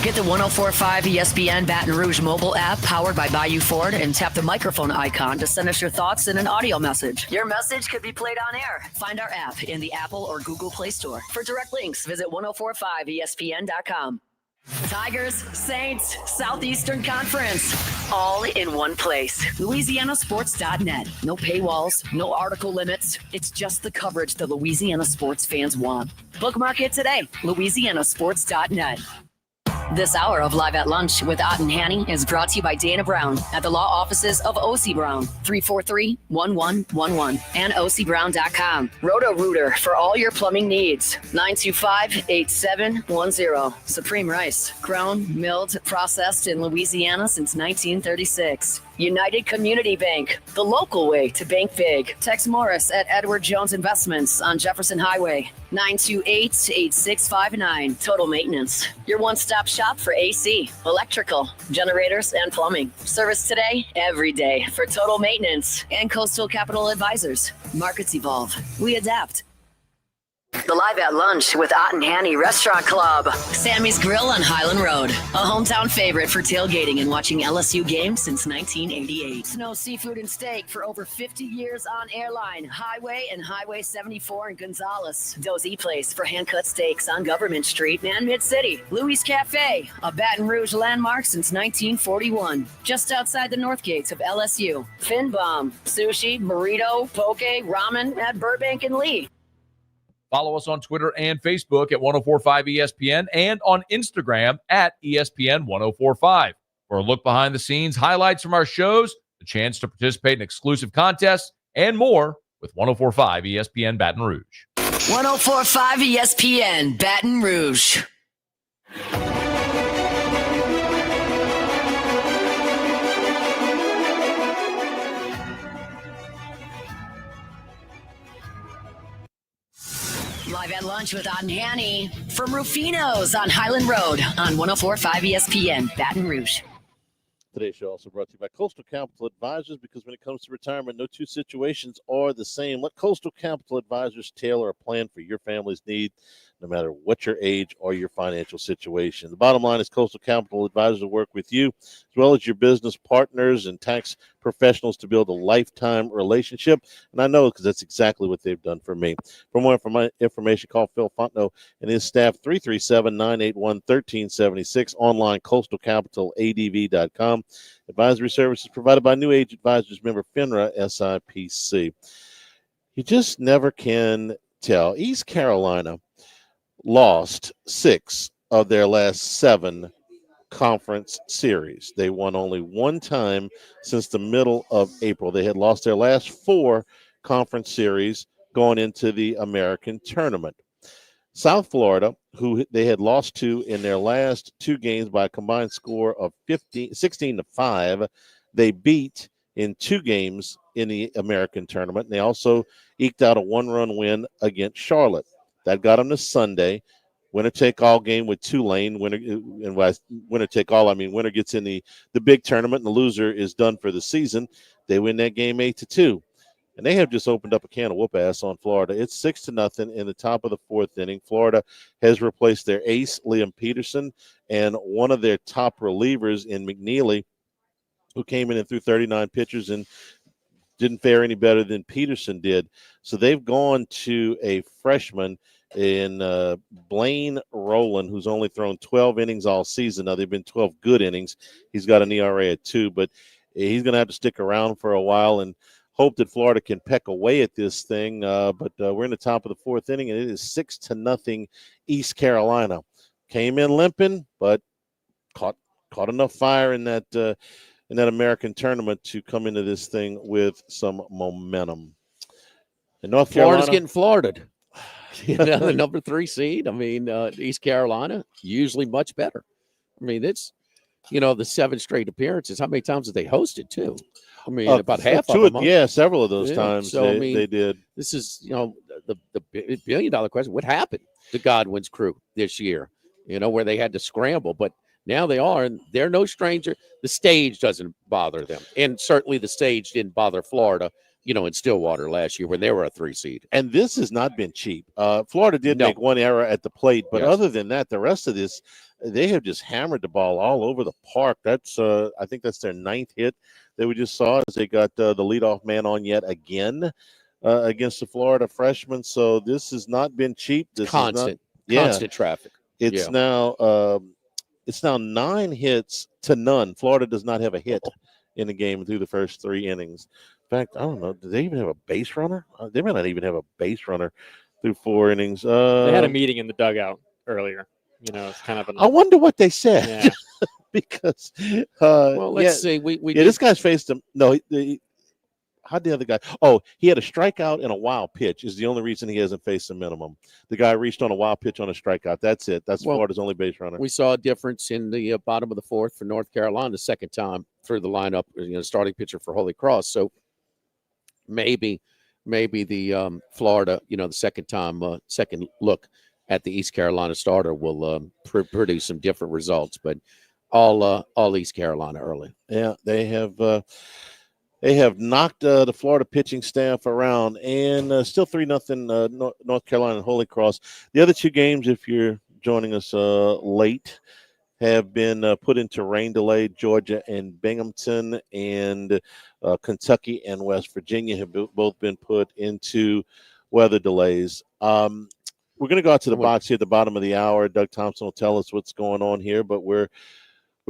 Get the 104.5 ESPN Baton Rouge mobile app powered by Bayou Ford and tap the microphone icon to send us your thoughts in an audio message. Your message could be played on air. Find our app in the Apple or Google Play Store. For direct links, visit 1045ESPN.com. Tigers, Saints, Southeastern Conference, all in one place. LouisianaSports.net. No paywalls, no article limits. It's just the coverage the Louisiana sports fans want. Bookmark it today. LouisianaSports.net. This hour of Live at Lunch with Ott and Hanny is brought to you by Dana Brown at the law offices of O.C. Brown, 343-1111, and OCBrown.com. Roto-Rooter for all your plumbing needs, 925-8710. Supreme Rice, grown, milled, processed in Louisiana since 1936. United Community Bank, the local way to bank big. Tex Morris at Edward Jones Investments on Jefferson Highway, 928-8659. Total Maintenance, your one-stop shop for AC, electrical, generators, and plumbing. Service today, every day for Total Maintenance and Coastal Capital Advisors. Markets evolve. We adapt. The Live at Lunch with Ott and Hanny Restaurant Club. Sammy's Grill on Highland Road. A hometown favorite for tailgating and watching LSU games since 1988. Snow Seafood and Steak for over 50 years on Airline, Highway, and Highway 74 in Gonzales. Dozy Place for hand-cut steaks on Government Street and Mid-City. Louis Cafe, a Baton Rouge landmark since 1941. Just outside the north gates of LSU. Fin Bomb, sushi, burrito, poke, ramen at Burbank and Lee. Follow us on Twitter and Facebook at 1045 ESPN and on Instagram at ESPN 1045. For a look behind the scenes, highlights from our shows, the chance to participate in exclusive contests, and more with 1045 ESPN Baton Rouge. 1045 ESPN Baton Rouge. Live at Lunch with Ott and Hanny from Rufino's on Highland Road on 104.5 ESPN Baton Rouge. Today's show also brought to you by Coastal Capital Advisors, because when it comes to retirement, no two situations are the same. Let Coastal Capital Advisors tailor a plan for your family's need, no matter what your age or your financial situation. The bottom line is Coastal Capital Advisors will work with you as well as your business partners and tax professionals to build a lifetime relationship. And I know because that's exactly what they've done for me. For more information, call Phil Fontenot and his staff, 337-981-1376, online, coastalcapitaladv.com. Advisory services provided by New Age Advisors, member FINRA, SIPC. You just never can tell. East Carolina lost 6 of their last 7 conference series. They won only one time since the middle of April. They had lost their last 4 conference series going into the American Tournament. South Florida, who they had lost to in their last 2 games by a combined score of 16-5, they beat in 2 games in the American Tournament. And they also eked out a 1-run win against Charlotte. That got them to Sunday. winner take all game with Tulane. Winner take all, I mean winner gets in the big tournament, and the loser is done for the season. They win that game 8-2. And they have just opened up a can of whoop ass on Florida. It's 6-0 in the top of the fourth inning. Florida has replaced their ace, Liam Peterson, and one of their top relievers in McNeely, who came in and threw 39 pitches and didn't fare any better than Peterson did. So they've gone to a freshman in Blaine Rowland, who's only thrown 12 innings all season. Now, they've been 12 good innings. He's got an ERA at 2, but he's going to have to stick around for a while and hope that Florida can peck away at this thing. But we're in the top of the fourth inning, and it is 6-0 East Carolina. Came in limping, but caught enough fire in that American tournament to come into this thing with some momentum. And North Florida's Carolina, getting Floridaed. The number 3 seed. I mean, East Carolina, usually much better. I mean, it's, the 7 straight appearances. How many times have they hosted, too? I mean, about half of them. Yeah, several of those times so, they did. This is, the billion-dollar question. What happened to Godwin's crew this year, where they had to scramble? But now they are, and they're no stranger. The stage doesn't bother them. And certainly the stage didn't bother Florida, in Stillwater last year when they were a 3 seed. And this has not been cheap. Florida did make one error at the plate, but other than that, the rest of this, they have just hammered the ball all over the park. That's I think that's their 9th hit that we just saw as they got the leadoff man on yet again against the Florida freshman. So this has not been cheap. This constant traffic. It's now 9 hits to none. Florida does not have a hit in the game through the first 3 innings. In fact, I don't know. Do they even have a base runner? They might not even have a base runner through 4 innings. They had a meeting in the dugout earlier. It's kind of. I wonder what they said. Yeah. Because let's see. This guy's faced him. No, how'd the other guy? Oh, he had a strikeout and a wild pitch. Is the only reason he hasn't faced the minimum. The guy reached on a wild pitch on a strikeout. That's it. That's Florida's only base runner. We saw a difference in the bottom of the 4th for North Carolina the second time through the lineup. Starting pitcher for Holy Cross. So maybe the Florida, the second look at the East Carolina starter will produce some different results. But all East Carolina early. Yeah, they have knocked the Florida pitching staff around, and still 3-0 North Carolina and Holy Cross. The other 2 games, if you're joining us late, have been put into rain delay. Georgia and Binghamton, and Kentucky and West Virginia have both been put into weather delays. We're going to go out to the box here at the bottom of the hour. Doug Thompson will tell us what's going on here, but we're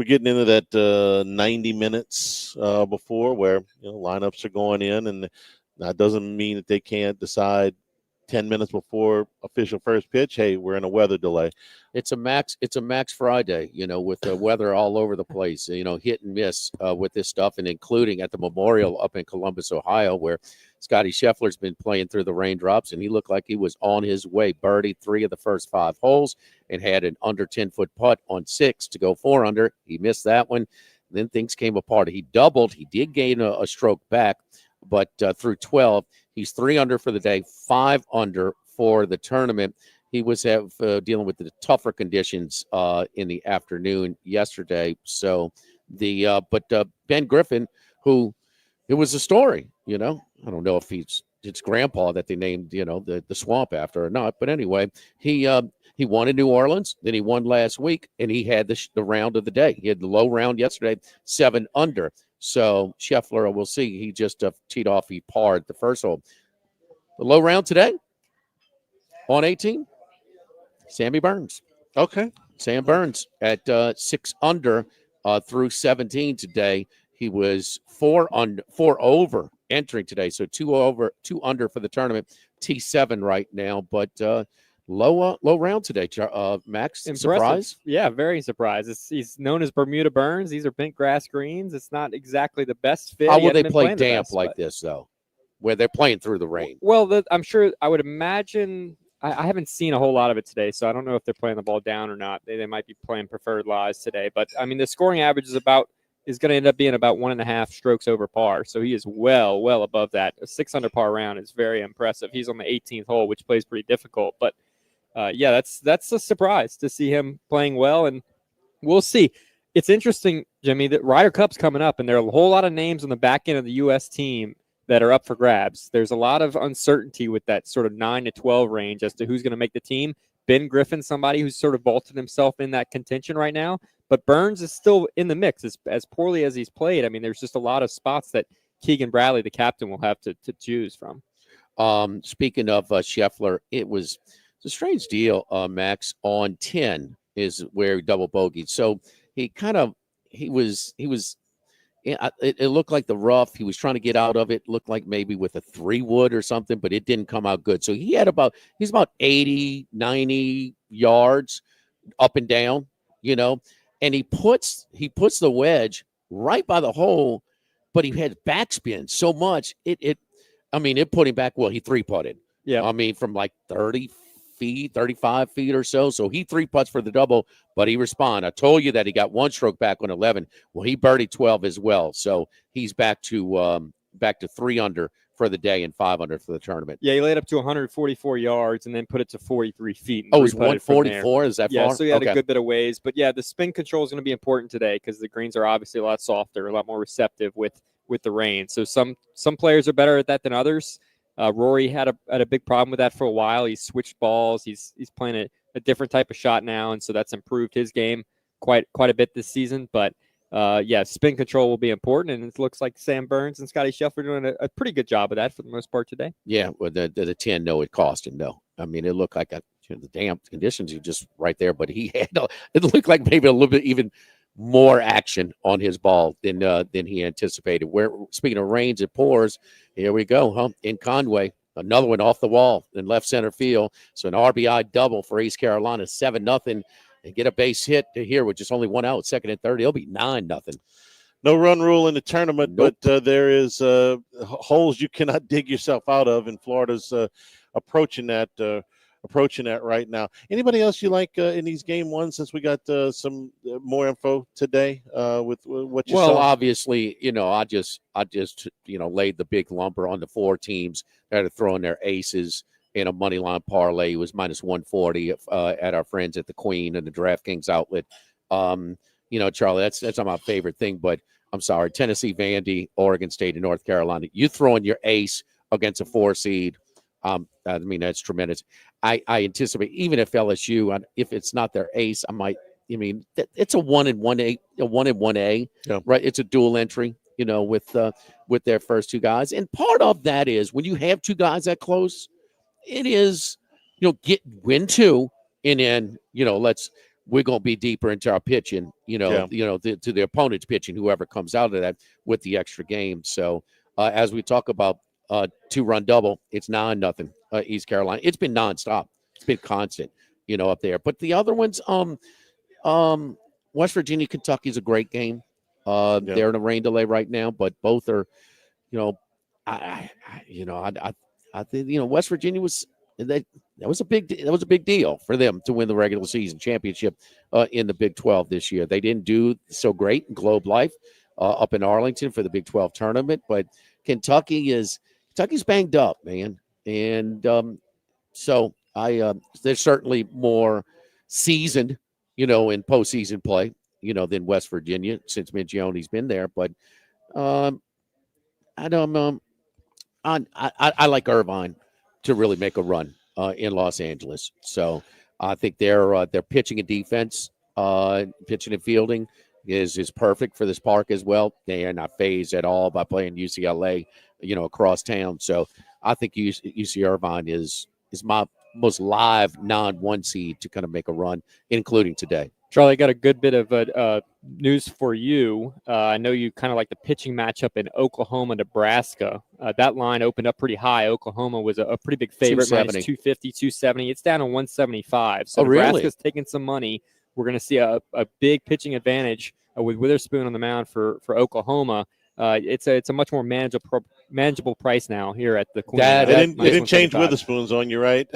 getting into that 90 minutes before where lineups are going in, and that doesn't mean that they can't decide 10 minutes before official first pitch, hey, we're in a weather delay. It's a max Friday, with the weather all over the place, hit and miss with this stuff, and including at the Memorial up in Columbus, Ohio, where Scotty Scheffler's been playing through the raindrops, and he looked like he was on his way. Birdied 3 of the first 5 holes and had an under 10-foot putt on 6 to go 4 under. He missed that one. Then things came apart. He doubled. He did gain a stroke back, but through 12, he's 3 under for the day, 5 under for the tournament. He was dealing with the tougher conditions in the afternoon yesterday. So but Ben Griffin, who it was a story, I don't know if it's grandpa that they named, the swamp after or not. But anyway, he won in New Orleans. Then he won last week, and he had the round of the day. He had the low round yesterday, 7 under. So Scheffler, we'll see. He just teed off. He parred the first hole. The low round today on 18, Sammy Burns. Okay. Sam Burns at 6 under through 17 today. He was 4 over entering today. So 2 under for the tournament. T7 right now, but low round today. Max, Impressive. Surprise? Yeah, very surprised. He's known as Bermuda Burns. These are pink grass greens. It's not exactly the best fit. How will they play damp like this, though, where they're playing through the rain? Well, I'm sure, I would imagine, I haven't seen a whole lot of it today, so I don't know if they're playing the ball down or not. They might be playing preferred lies today. But, I mean, the scoring average is going to end up being about 1.5 strokes over par. So he is well above that. A 6 under par round is very impressive. He's on the 18th hole, which plays pretty difficult. But that's a surprise to see him playing well, and we'll see. It's interesting, Jimmy, that Ryder Cup's coming up, and there are a whole lot of names on the back end of the U.S. team that are up for grabs. There's a lot of uncertainty with that sort of 9 to 12 range as to who's going to make the team. Ben Griffin, somebody who's sort of vaulted himself in that contention right now, but Burns is still in the mix as poorly as he's played. I mean, there's just a lot of spots that Keegan Bradley, the captain, will have to choose from. Speaking of Scheffler, it's a strange deal, Max. On 10 is where he double bogeyed. So it looked like the rough. He was trying to get out of it. Looked like maybe with a 3-wood or something, but it didn't come out good. So he's about 80, 90 yards up and down, and he puts the wedge right by the hole, but he had backspin so much it put him back. Well, he 3-putted. Yeah. I mean, from like 30 feet, 35 feet or so. So he 3-putts for the double, but he responded. I told you that he got 1 stroke back on 11. Well, he birdied 12 as well. So he's back to 3 under for the day and 5 under for the tournament. Yeah, he laid up to 144 yards and then put it to 43 feet. Oh, it's 144? Is that far? Yeah, so he had Okay. a good bit of ways. But yeah, the spin control is going to be important today because the greens are obviously a lot softer, a lot more receptive with the rain. So some players are better at that than others. Rory had a big problem with that for a while. He's switched balls. He's playing a different type of shot now, and so that's improved his game quite a bit this season. But spin control will be important, and it looks like Sam Burns and Scotty Scheffler doing a pretty good job of that for the most part today. Yeah, well, the 10, no, it cost him. No, I mean, it looked like the damn conditions are just right there, but he had it looked like maybe a little bit even more action on his ball than he anticipated. Where speaking of rains and pours, here we go, in Conway, another one off the wall in left center field. So an RBI double for East Carolina, 7-0, and get a base hit to here with just only 1 out, second and third. It'll be 9-0. No run rule in the tournament, but there is holes you cannot dig yourself out of, and Florida's approaching that right now. Anybody else you like in these game ones, since we got some more info today with what you saw? Well, obviously, I just laid the big lumber on the 4 teams that are throwing their aces in a money line parlay. It was minus 140 at our friends at the Queen and the DraftKings outlet. Charlie, that's not my favorite thing, but I'm sorry, Tennessee, Vandy, Oregon State, and North Carolina. You throwing your ace against a 4 seed. That's tremendous. I anticipate, even if LSU, if it's not their ace, it's a 1 and 1A, a 1 and 1A, yeah. Right? It's a dual entry, with their first 2 guys. And part of that is when you have 2 guys that close, it is, win 2, and then, we're going to be deeper into our pitching, to the opponent's pitching, whoever comes out of that with the extra game. So as we talk about 2-run double, it's 9-0 East Carolina. It's been nonstop. It's been constant, up there. But the other ones, West Virginia, Kentucky is a great game. They're in a rain delay right now, but both are, I think West Virginia was that was a big deal for them to win the regular season championship in the Big 12 this year. They didn't do so great in Globe Life up in Arlington for the Big 12 tournament, but Kentucky's banged up, man, and so they're certainly more seasoned, in postseason play, than West Virginia since Mingione's been there. But I like Irvine to really make a run in Los Angeles. So I think their pitching and defense, pitching and fielding is perfect for this park as well. They are not phased at all by playing UCLA, across town. So I think UC Irvine is my most live non-1 seed to kind of make a run, including today. Charlie, I got a good bit of news for you. I know you kind of like the pitching matchup in Oklahoma, Nebraska. That line opened up pretty high. Oklahoma was a pretty big favorite, minus 250, 270. It's down to 175. So Nebraska's taking some money. We're going to see a big pitching advantage with Witherspoon on the mound for Oklahoma. It's a much more manageable price now here at the Queen. They didn't change Witherspoon's on you, right?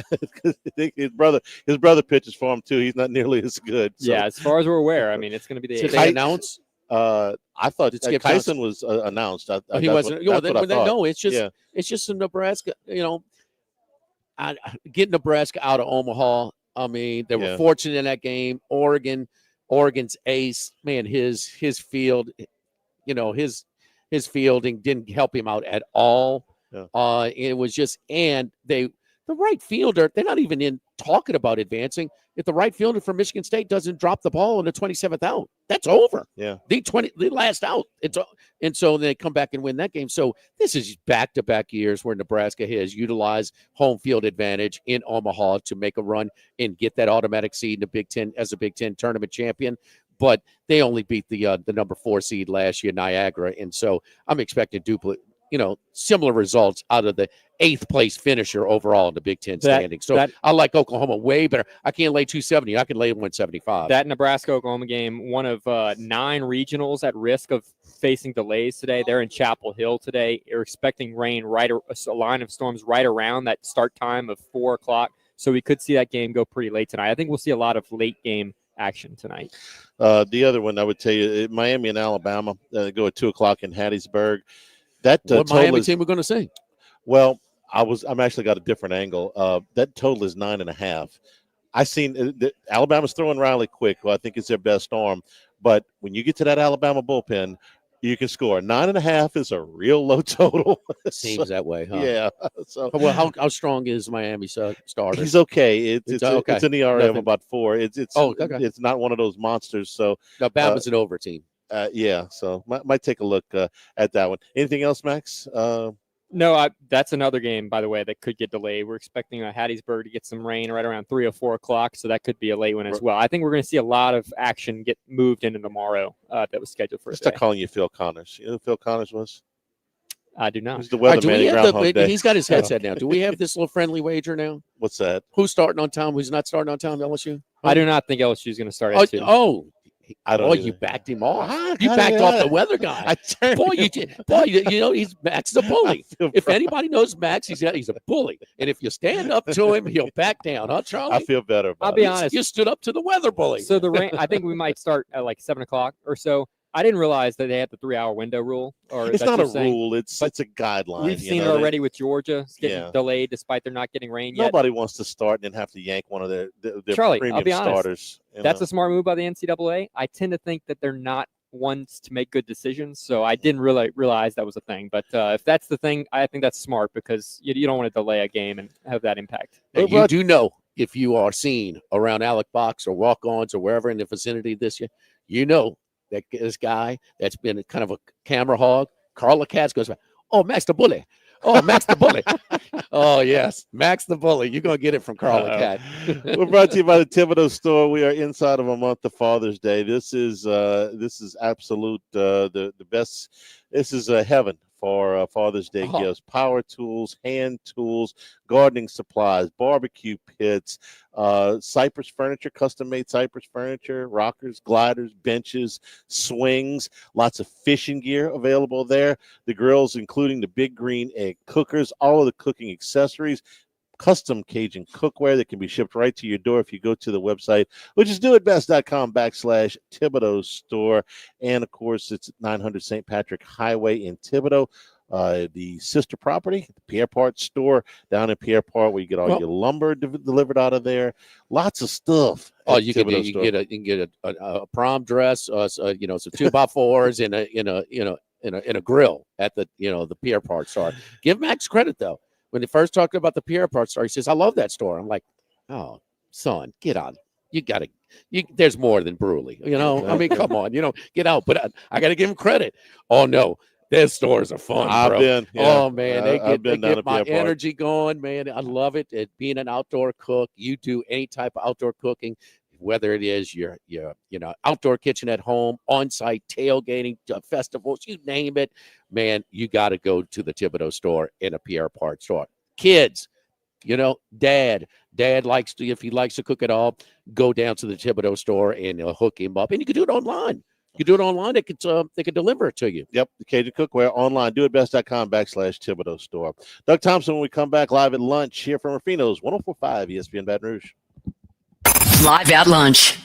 his brother pitches for him too. He's not nearly as good. So. Yeah, as far as we're aware, it's going to be the. Did they announce? I thought Tyson was announced. He wasn't. No, it's just in Nebraska. Get Nebraska out of Omaha I mean, they were fortunate in that game. Oregon's ace, man, his field, his fielding didn't help him out at all. Yeah. It was just, and the right fielder, they're not even in talking about advancing. If the right fielder from Michigan State doesn't drop the ball in the 27th out, that's over. Yeah. The last out. And so they come back and win that game. So this is back-to-back years where Nebraska has utilized home field advantage in Omaha to make a run and get that automatic seed in the Big Ten as a Big Ten tournament champion. But they only beat the number 4 seed last year, Niagara. And so I'm expecting similar results out of the 8th place finisher overall in the Big Ten standings. So I like Oklahoma way better. I can't lay 270. I can lay 175. That Nebraska-Oklahoma game, one of 9 regionals at risk of facing delays today. They're in Chapel Hill today. You're expecting rain, a line of storms right around that start time of 4 o'clock. So we could see that game go pretty late tonight. I think we'll see a lot of late game action tonight. The other one I would tell you, Miami and Alabama go at 2 o'clock in Hattiesburg. That what Miami team we're going to see? Well, I'm actually got a different angle. That total is 9.5. I seen Alabama's throwing Riley quick, who I think is their best arm. But when you get to that Alabama bullpen, you can score. 9.5 is a real low total. Seems that way, huh? Yeah. So, well, how strong is Miami's starter? He's okay. It's an ERA of about 4. It's okay. Not one of those monsters. So Alabama's an over team. Yeah. So might take a look at that one. Anything else, Max? No, that's another game, by the way, that could get delayed. We're expecting Hattiesburg to get some rain right around 3 or 4 o'clock, so that could be a late one as well. I think we're going to see a lot of action get moved into tomorrow that was scheduled for today. Start calling you Phil Connors. You know who Phil Connors was? I do not. He's the weatherman in Groundhog Day. He's got his headset now. Do we have this little friendly wager now? What's that? Who's starting on time? Who's not starting on time? LSU? I do not think LSU is going to start at 2. I don't. You backed him off. You backed off the weather guy. He's Max is a bully. If anybody knows Max, he's a bully. And if you stand up to him, he'll back down, huh, Charlie? I feel better about I'll be honest. You stood up to the weather bully. So the rain, I think we might start at like 7 o'clock or so. I didn't realize that they had the 3-hour window rule. It's not a rule. It's a guideline. We've seen it already with Georgia getting delayed despite they're not getting rain yet. Nobody wants to start and then have to yank one of their Charlie, premium I'll be honest, starters. That's a smart move by the NCAA. I tend to think that they're not ones to make good decisions, so I didn't really realize that was a thing. But if that's the thing, I think that's smart because you don't want to delay a game and have that impact. You do know if you are seen around Alec Box or walk-ons or wherever in the vicinity this year, you know that this guy that's been kind of a camera hog, Carla Katz goes, "Oh, Max the Bully. Oh, Max the Bully." Oh, yes, Max the Bully. You're going to get it from Carla Katz. We're brought to you by the Thibodeau Store. We are inside of a month of Father's Day. This is absolute the best. This is heaven for Father's Day gifts. Power tools, hand tools, gardening supplies, barbecue pits, cypress furniture, custom-made cypress furniture, rockers, gliders, benches, swings, lots of fishing gear available there. The grills, including the big green egg cookers, all of the cooking accessories, custom Cajun cookware that can be shipped right to your door if you go to the website, which is doitbest.com/Thibodeau Store. And, of course, it's 900 St. Patrick Highway in Thibodeau. The sister property, the Pierre Part store down in Pierre Part, where you get all your lumber delivered out of there. Lots of stuff. Oh, you can get a prom dress, some 2x4s in a grill at the the Pierre Part store. Give Max credit though. When they first talked about the Pierre Part store, he says, "I love that store." I'm like, "Oh, son, get on. You got to. There's more than Bruley. I mean, come on. Get out." But I got to give him credit. Oh no, their stores are fun, bro. I've been. Yeah. Oh man, they get my energy going, man. I love it. Being an outdoor cook, you do any type of outdoor cooking. Whether it is your outdoor kitchen at home, on-site tailgating, festivals, you name it, man, you got to go to the Thibodeau store in a Pierre Part store. Kids, dad likes to, if he likes to cook at all, go down to the Thibodeau store and hook him up. And you can do it online. You do it online, they could deliver it to you. Yep, the Cajun Cookware online. doitbest.com/Thibodeau Store. Doug Thompson, when we come back live at lunch here from Rufino's 104.5 ESPN Baton Rouge. Live at lunch.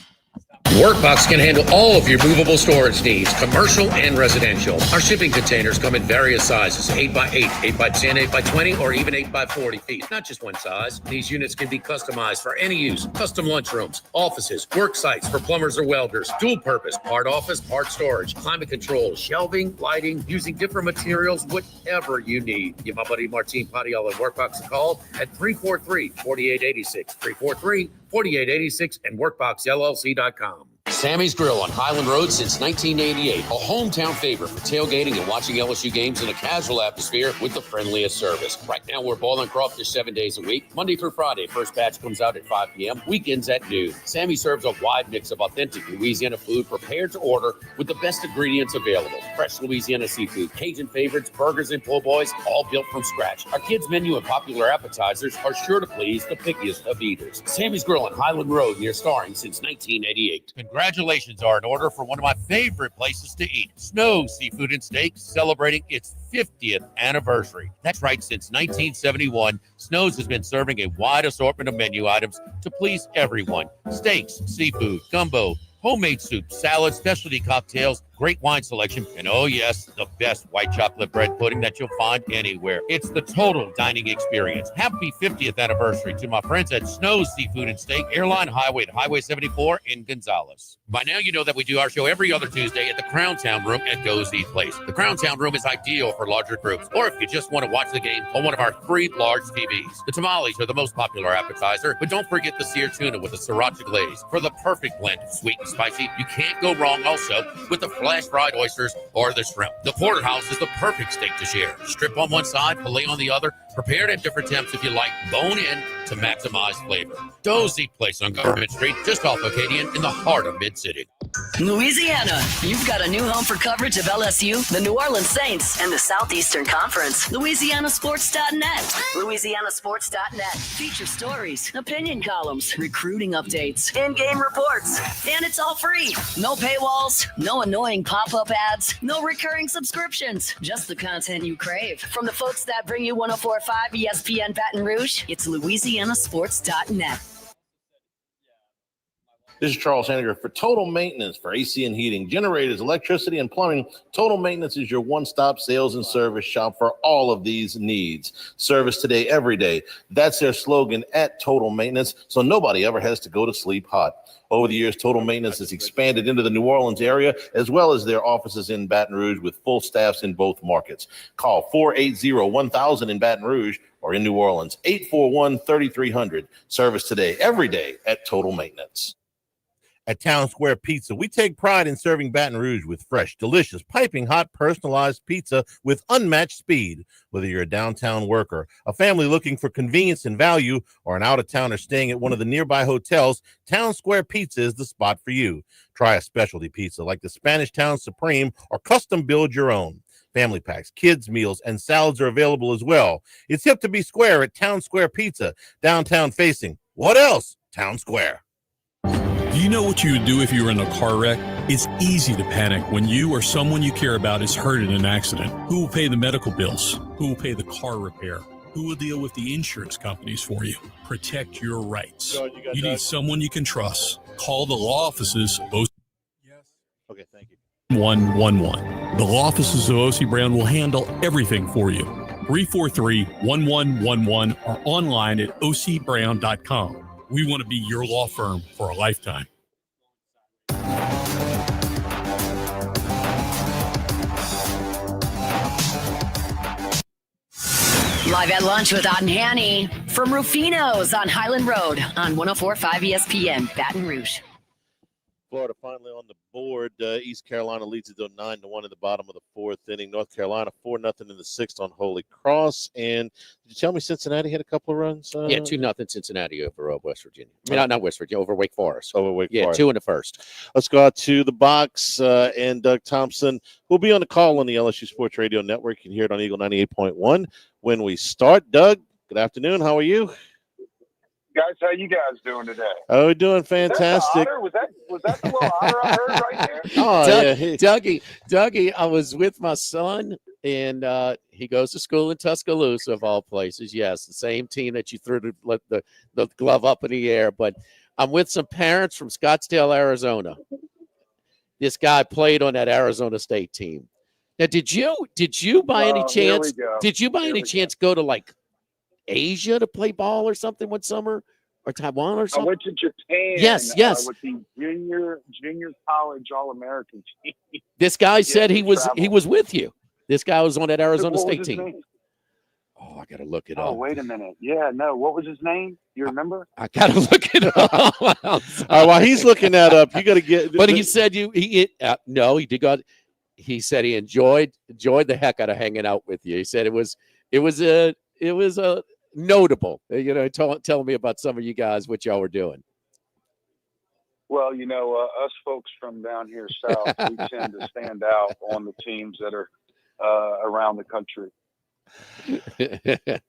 Workbox can handle all of your movable storage needs, commercial and residential. Our shipping containers come in various sizes, 8x8, 8x10, 8x20, or even 8x40 feet. Not just one size. These units can be customized for any use. Custom lunchrooms, offices, work sites for plumbers or welders, dual purpose, part office, part storage, climate control, shelving, lighting, using different materials, whatever you need. Give my buddy Martin Padial at Workbox a call at 343-4886, 343-4886, and workboxllc.com. Sammy's Grill on Highland Road since 1988. A hometown favorite for tailgating and watching LSU games in a casual atmosphere with the friendliest service. Right now, we're boiling crawfish 7 days a week, Monday through Friday. First batch comes out at 5 p.m., weekends at noon. Sammy serves a wide mix of authentic Louisiana food prepared to order with the best ingredients available. Fresh Louisiana seafood, Cajun favorites, burgers, and po' boys, all built from scratch. Our kids' menu and popular appetizers are sure to please the pickiest of eaters. Sammy's Grill on Highland Road near Starring since 1988. Congratulations are in order for one of my favorite places to eat, Snow Seafood and Steaks, celebrating its 50th anniversary. That's right, since 1971, Snow's has been serving a wide assortment of menu items to please everyone. Steaks, seafood, gumbo, homemade soup, salads, specialty cocktails, great wine selection, and oh yes, the best white chocolate bread pudding that you'll find anywhere. It's the total dining experience. Happy 50th anniversary to my friends at Snow's Seafood and Steak, Airline Highway at Highway 74 in Gonzales. By now, you know that we do our show every other Tuesday at the Crown Town Room at Go's Eat Place. The Crown Town Room is ideal for larger groups, or if you just want to watch the game on one of our 3 large TVs. The tamales are the most popular appetizer, but don't forget the seared tuna with the sriracha glaze for the perfect blend of sweet and spicy. You can't go wrong also with the flash fried oysters or the shrimp. The porterhouse is the perfect steak to share. Strip on one side, filet on the other, prepared at different temps if you like, bone in to maximize flavor. Go's Eat Place on Government Street, just off Acadian in the heart of Mid-City. Louisiana, you've got a new home for coverage of LSU, the New Orleans Saints, and the Southeastern Conference. LouisianaSports.net. LouisianaSports.net. Feature stories, opinion columns, recruiting updates, in-game reports. And it's all free. No paywalls, no annoying pop-up ads, no recurring subscriptions. Just the content you crave. From the folks that bring you 104.5 ESPN Baton Rouge, it's LouisianaSports.net. This is Charles Henniger for Total Maintenance for AC and heating, generators, electricity, and plumbing. Total Maintenance is your one-stop sales and service shop for all of these needs. Service today, every day. That's their slogan at Total Maintenance, so nobody ever has to go to sleep hot. Over the years, Total Maintenance has expanded into the New Orleans area, as well as their offices in Baton Rouge with full staffs in both markets. Call 480-1000 in Baton Rouge or in New Orleans, 841-3300. Service today, every day at Total Maintenance. At Town Square Pizza, we take pride in serving Baton Rouge with fresh, delicious, piping hot, personalized pizza with unmatched speed. Whether you're a downtown worker, a family looking for convenience and value, or an out-of-towner staying at one of the nearby hotels, Town Square Pizza is the spot for you. Try a specialty pizza like the Spanish Town Supreme or custom build your own. Family packs, kids' meals, and salads are available as well. It's hip to be square at Town Square Pizza, downtown facing. What else? Town Square. Do you know what you would do if you were in a car wreck? It's easy to panic when you or someone you care about is hurt in an accident. Who will pay the medical bills? Who will pay the car repair? Who will deal with the insurance companies for you? Protect your rights. George, you need someone you can trust. Call the law offices of OC. Okay, thank you. 111. The law offices of OC Brown will handle everything for you. 343-1111 or online at ocbrown.com. We want to be your law firm for a lifetime. Live at lunch with Otten Hanny from Rufino's on Highland Road on 104.5 ESPN, Baton Rouge. Florida finally on the board. East Carolina leads it 9-1 in the bottom of the 4th inning. North Carolina 4-0 in the 6th on Holy Cross. And did you tell me Cincinnati had a couple of runs? Yeah, 2-0 Cincinnati over West Virginia. I mean, not West Virginia, over Wake Forest. Over Wake Forest. 2 in the first. Let's go out to the box. And Doug Thompson will be on the call on the LSU Sports Radio Network. You can hear it on Eagle 98.1 when we start. Doug, good afternoon. How are you? Guys, how you guys doing today? Oh, we're doing fantastic. Was that the little otter I heard right there? Oh, Dougie, I was with my son, and he goes to school in Tuscaloosa, of all places. Yes, the same team that you threw the glove up in the air. But I'm with some parents from Scottsdale, Arizona. This guy played on that Arizona State team. Now, did you by any chance? Did you by any chance go to like Asia to play ball or something one summer, or Taiwan or something? I went to Japan. Yes. With the junior college All-American team. This guy said he was with you. This guy was on that Arizona State team. Name? Oh, I gotta look it up. Oh, wait a minute. Yeah, no. What was his name? You remember? I gotta look it up. All right, while he's looking that up, you gotta get. But he said no, he did go. He said he enjoyed the heck out of hanging out with you. He said it was a notable. Tell me about some of you guys, what y'all were doing. Well, us folks from down here south, we tend to stand out on the teams that are around the country.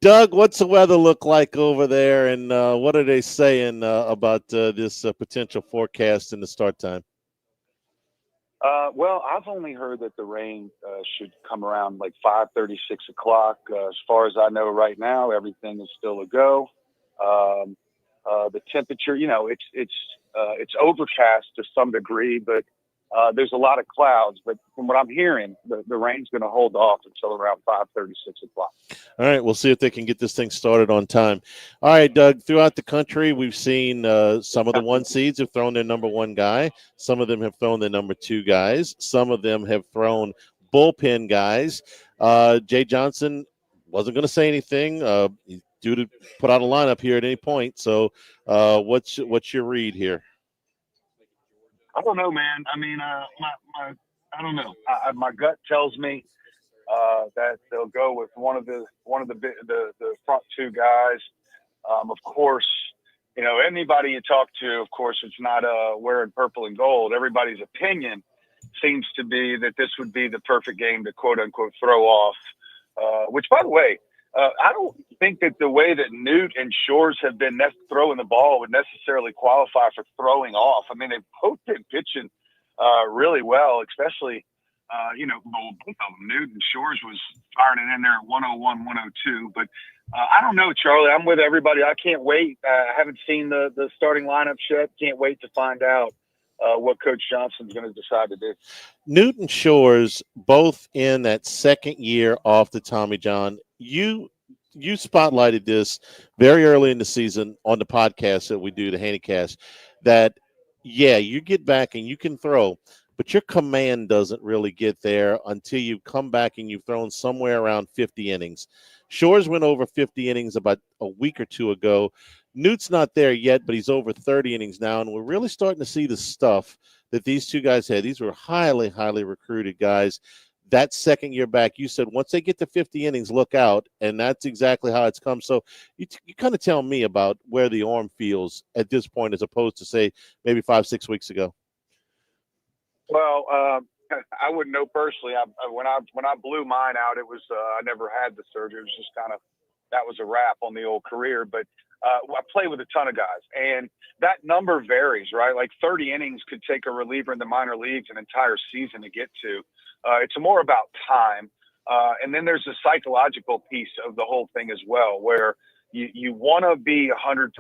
Doug, what's the weather look like over there, and what are they saying about this potential forecast in the start time? Well, I've only heard that the rain should come around like 5:30, 6 o'clock. As far as I know right now, everything is still a go. The temperature, it's overcast to some degree, but there's a lot of clouds. But from what I'm hearing, the rain's going to hold off until around 5:30, 6 o'clock. All right, we'll see if they can get this thing started on time. All right, Doug, throughout the country, we've seen some of the 1 seeds have thrown their number 1 guy. Some of them have thrown their number 2 guys. Some of them have thrown bullpen guys. Jay Johnson wasn't going to say anything. He's due to put out a lineup here at any point. So what's your read here? I don't know, man. I mean, I don't know. My gut tells me that they'll go with one of the front 2 guys. Of course, anybody you talk to, of course, it's not wearing purple and gold. Everybody's opinion seems to be that this would be the perfect game to quote unquote throw off. Which, by the way, I don't think that the way that Newt and Shores have been throwing the ball would necessarily qualify for throwing off. I mean, they've both been pitching really well, especially, both of them. Newt and Shores was firing it in there at 101, 102. But I don't know, Charlie. I'm with everybody. I can't wait. I haven't seen the starting lineups yet. Can't wait to find out what Coach Johnson's going to decide to do. Newton Shores, both in that second year off the Tommy John. You spotlighted this very early in the season on the podcast that we do, the Handycast, that, you get back and you can throw, but your command doesn't really get there until you come back and you've thrown somewhere around 50 innings. Shores went over 50 innings about a week or 2 ago. Newt's not there yet, but he's over 30 innings now, and we're really starting to see the stuff that these 2 guys had. These were highly, highly recruited guys. That second year back, you said once they get to 50 innings, look out, and that's exactly how it's come. So you kind of tell me about where the arm feels at this point as opposed to, say, maybe 5-6 weeks ago. Well, I wouldn't know personally. When I blew mine out, it was I never had the surgery. It was just that was a wrap on the old career. But I play with a ton of guys, and that number varies, right? Like 30 innings could take a reliever in the minor leagues an entire season to get to. It's more about time. And then there's a psychological piece of the whole thing as well, where you want to be 100%.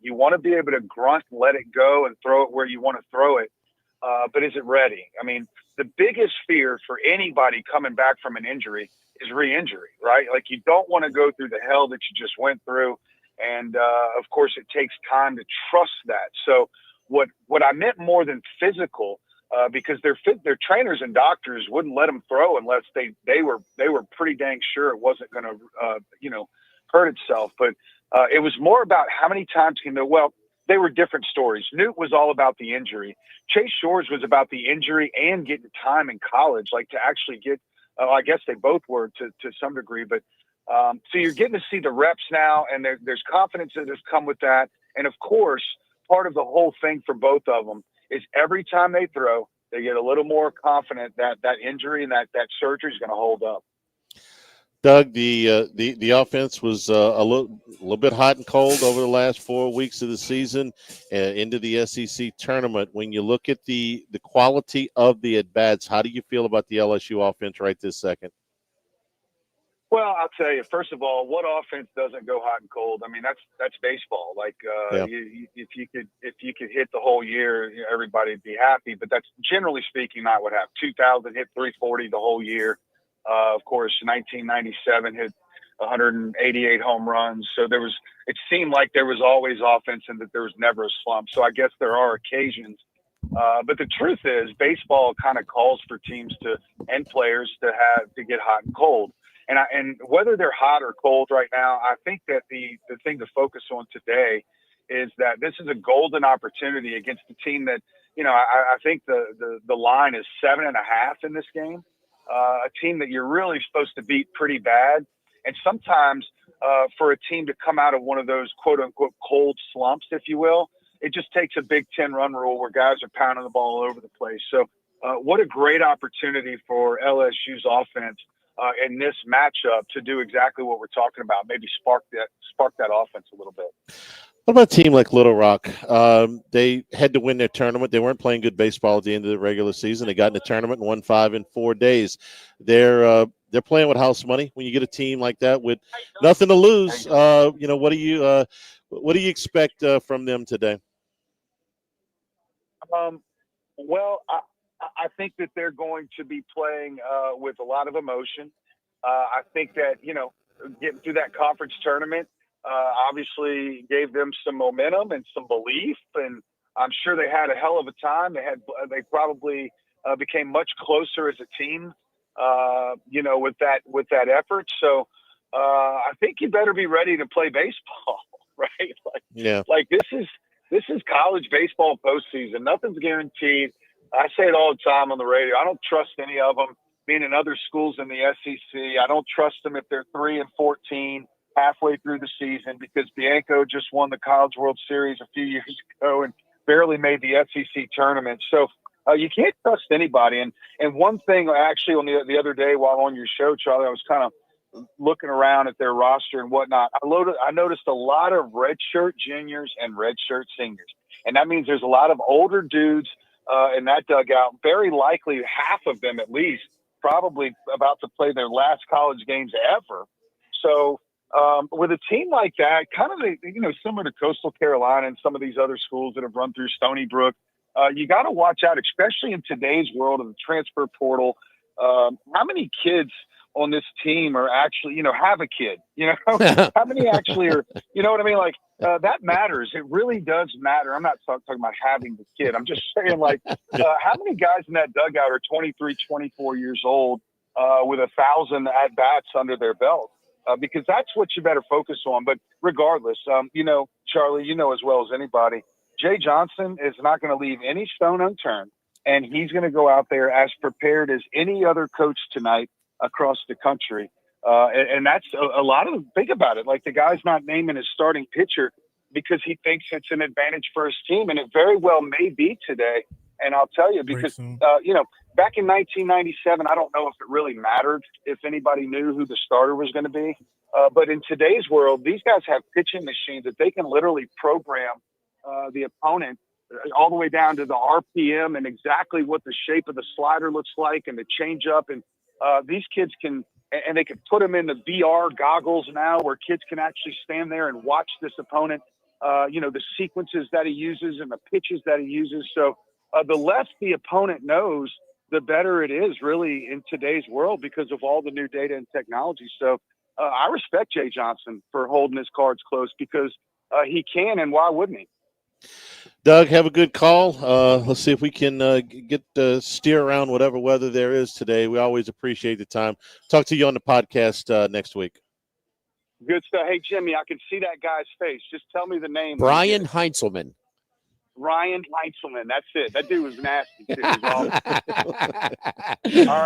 You want to be able to grunt, let it go, and throw it where you want to throw it. But is it ready? I mean, the biggest fear for anybody coming back from an injury is re-injury, right? Like, you don't want to go through the hell that you just went through. And, of course, it takes time to trust that. So what I meant more than physical, because their trainers and doctors wouldn't let them throw unless they were pretty dang sure it wasn't going to, hurt itself. But it was more about how many times they were different stories. Newt was all about the injury. Chase Shores was about the injury and getting time in college, like to actually get, I guess they both were to some degree, but so you're getting to see the reps now, and there's confidence that has come with that. And of course, part of the whole thing for both of them is every time they throw, they get a little more confident that injury and that surgery is going to hold up. Doug, the offense was a little bit hot and cold over the last 4 weeks of the season into the SEC tournament. When you look at the quality of the at-bats, how do you feel about the LSU offense right this second? Well, I'll tell you. First of all, what offense doesn't go hot and cold? I mean, that's baseball. Like, if you could hit the whole year, everybody'd be happy. But that's generally speaking not what happened. 2000 hit 340 the whole year. Of course, 1997 hit 188 home runs. So it seemed like there was always offense and that there was never a slump. So I guess there are occasions. But the truth is, baseball kind of calls for teams and players to get hot and cold. And whether they're hot or cold right now, I think that the thing to focus on today is that this is a golden opportunity against a team that, I think the line is 7.5 in this game. A team that you're really supposed to beat pretty bad. And sometimes for a team to come out of one of those quote unquote cold slumps, if you will, it just takes a Big Ten run rule where guys are pounding the ball all over the place. So what a great opportunity for LSU's offense in this matchup to do exactly what we're talking about, maybe spark that offense a little bit. What about a team like Little Rock? They had to win their tournament. They weren't playing good baseball at the end of the regular season. They got in the tournament and won 5 in 4 days. They're playing with house money. When you get a team like that with nothing to lose, what do you expect from them today? Well, I think that they're going to be playing with a lot of emotion. I think that, getting through that conference tournament obviously gave them some momentum and some belief, and I'm sure they had a hell of a time. They probably became much closer as a team, with that effort. So I think you better be ready to play baseball, right? Like this is college baseball postseason. Nothing's guaranteed. I say it all the time on the radio. I don't trust any of them being in other schools in the SEC. I don't trust them if they're 3-14 halfway through the season, because Bianco just won the College World Series a few years ago and barely made the SEC tournament. So you can't trust anybody. And one thing actually on the other day while on your show, Charlie, I was kind of looking around at their roster and whatnot. I noticed a lot of redshirt juniors and redshirt seniors. And that means there's a lot of older dudes in that dugout, very likely half of them at least, probably about to play their last college games ever. So with a team like that, kind of, similar to Coastal Carolina and some of these other schools that have run through Stony Brook, you got to watch out, especially in today's world of the transfer portal. How many kids on this team are actually, have a kid? How many actually are, you know what I mean? Like, that matters. It really does matter. I'm not talking about having the kid. I'm just saying, like, how many guys in that dugout are 23, 24 years old with 1,000 at-bats under their belt? Because that's what you better focus on. But regardless, Charlie, as well as anybody, Jay Johnson is not going to leave any stone unturned, and he's going to go out there as prepared as any other coach tonight across the country. And that's a lot of them. Think about it. Like, the guy's not naming his starting pitcher because he thinks it's an advantage for his team, and it very well may be today. And I'll tell you, because, back in 1997, I don't know if it really mattered if anybody knew who the starter was going to be. But in today's world, these guys have pitching machines that they can literally program the opponent all the way down to the RPM and exactly what the shape of the slider looks like and the changeup. And these kids can, and they can put them in the VR goggles now where kids can actually stand there and watch this opponent, the sequences that he uses and the pitches that he uses. So the less the opponent knows, the better it is really in today's world because of all the new data and technology. So I respect Jay Johnson for holding his cards close because he can, and why wouldn't he? Doug, have a good call. Let's see if we can steer around whatever weather there is today. We always appreciate the time. Talk to you on the podcast next week. Good stuff. Hey, Jimmy, I can see that guy's face. Just tell me the name. Brian Heinzelman. Ryan Heinzelman. That's it. That dude was nasty, too. All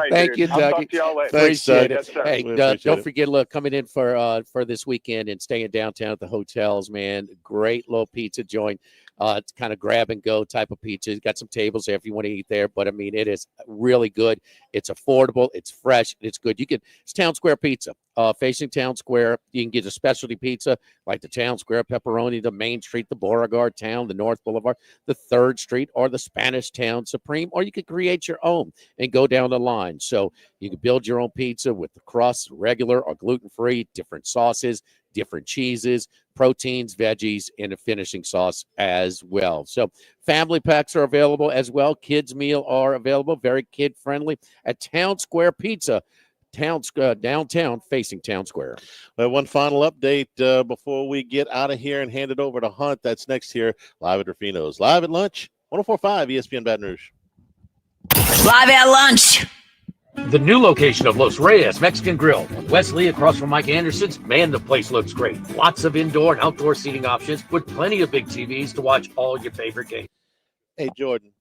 right, Thank dude. you, I'll Doug. talk to y'all later. Appreciate it. Yes, sir. Hey, don't forget, look, coming in for this weekend and staying downtown at the hotels, man. Great little pizza joint. It's kind of grab and go type of pizza. It's got some tables there if you want to eat there, but I mean, it is really good. It's affordable. It's fresh. It's good. It's Town Square Pizza. Facing Town Square, you can get a specialty pizza like the Town Square pepperoni, the Main Street, the Beauregard Town, the North Boulevard, the 3rd Street, or the Spanish Town Supreme, or you could create your own and go down the line. So you can build your own pizza with the crust, regular or gluten-free, different sauces, different cheeses, proteins, veggies, and a finishing sauce as well. So family packs are available as well. Kids meal are available, very kid-friendly at Town Square Pizza. Downtown facing Town Square. Well, one final update before we get out of here and hand it over to Hunt. That's next here, live at Rufino's. Live at lunch, 104.5 ESPN Baton Rouge. Live at lunch. The new location of Los Reyes Mexican Grill. Wesley, across from Mike Anderson's. Man, the place looks great. Lots of indoor and outdoor seating options with plenty of big TVs to watch all your favorite games. Hey, Jordan.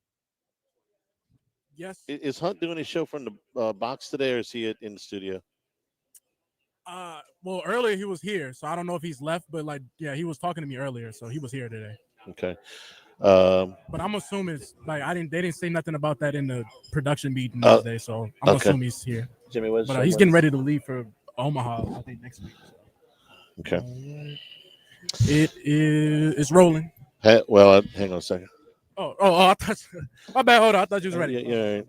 Yes. Is Hunt doing his show from the box today, or is he in the studio? Well, earlier he was here, so I don't know if he's left, but he was talking to me earlier, so he was here today. Okay. But I'm assuming it's they didn't say nothing about that in the production meeting today, so I'm assuming he's here. Jimmy, but he's getting ready to leave for Omaha, I think, next week. Okay. It's rolling. Hang on a second. Oh! I thought, my bad. Hold on, I thought you was ready. Yeah.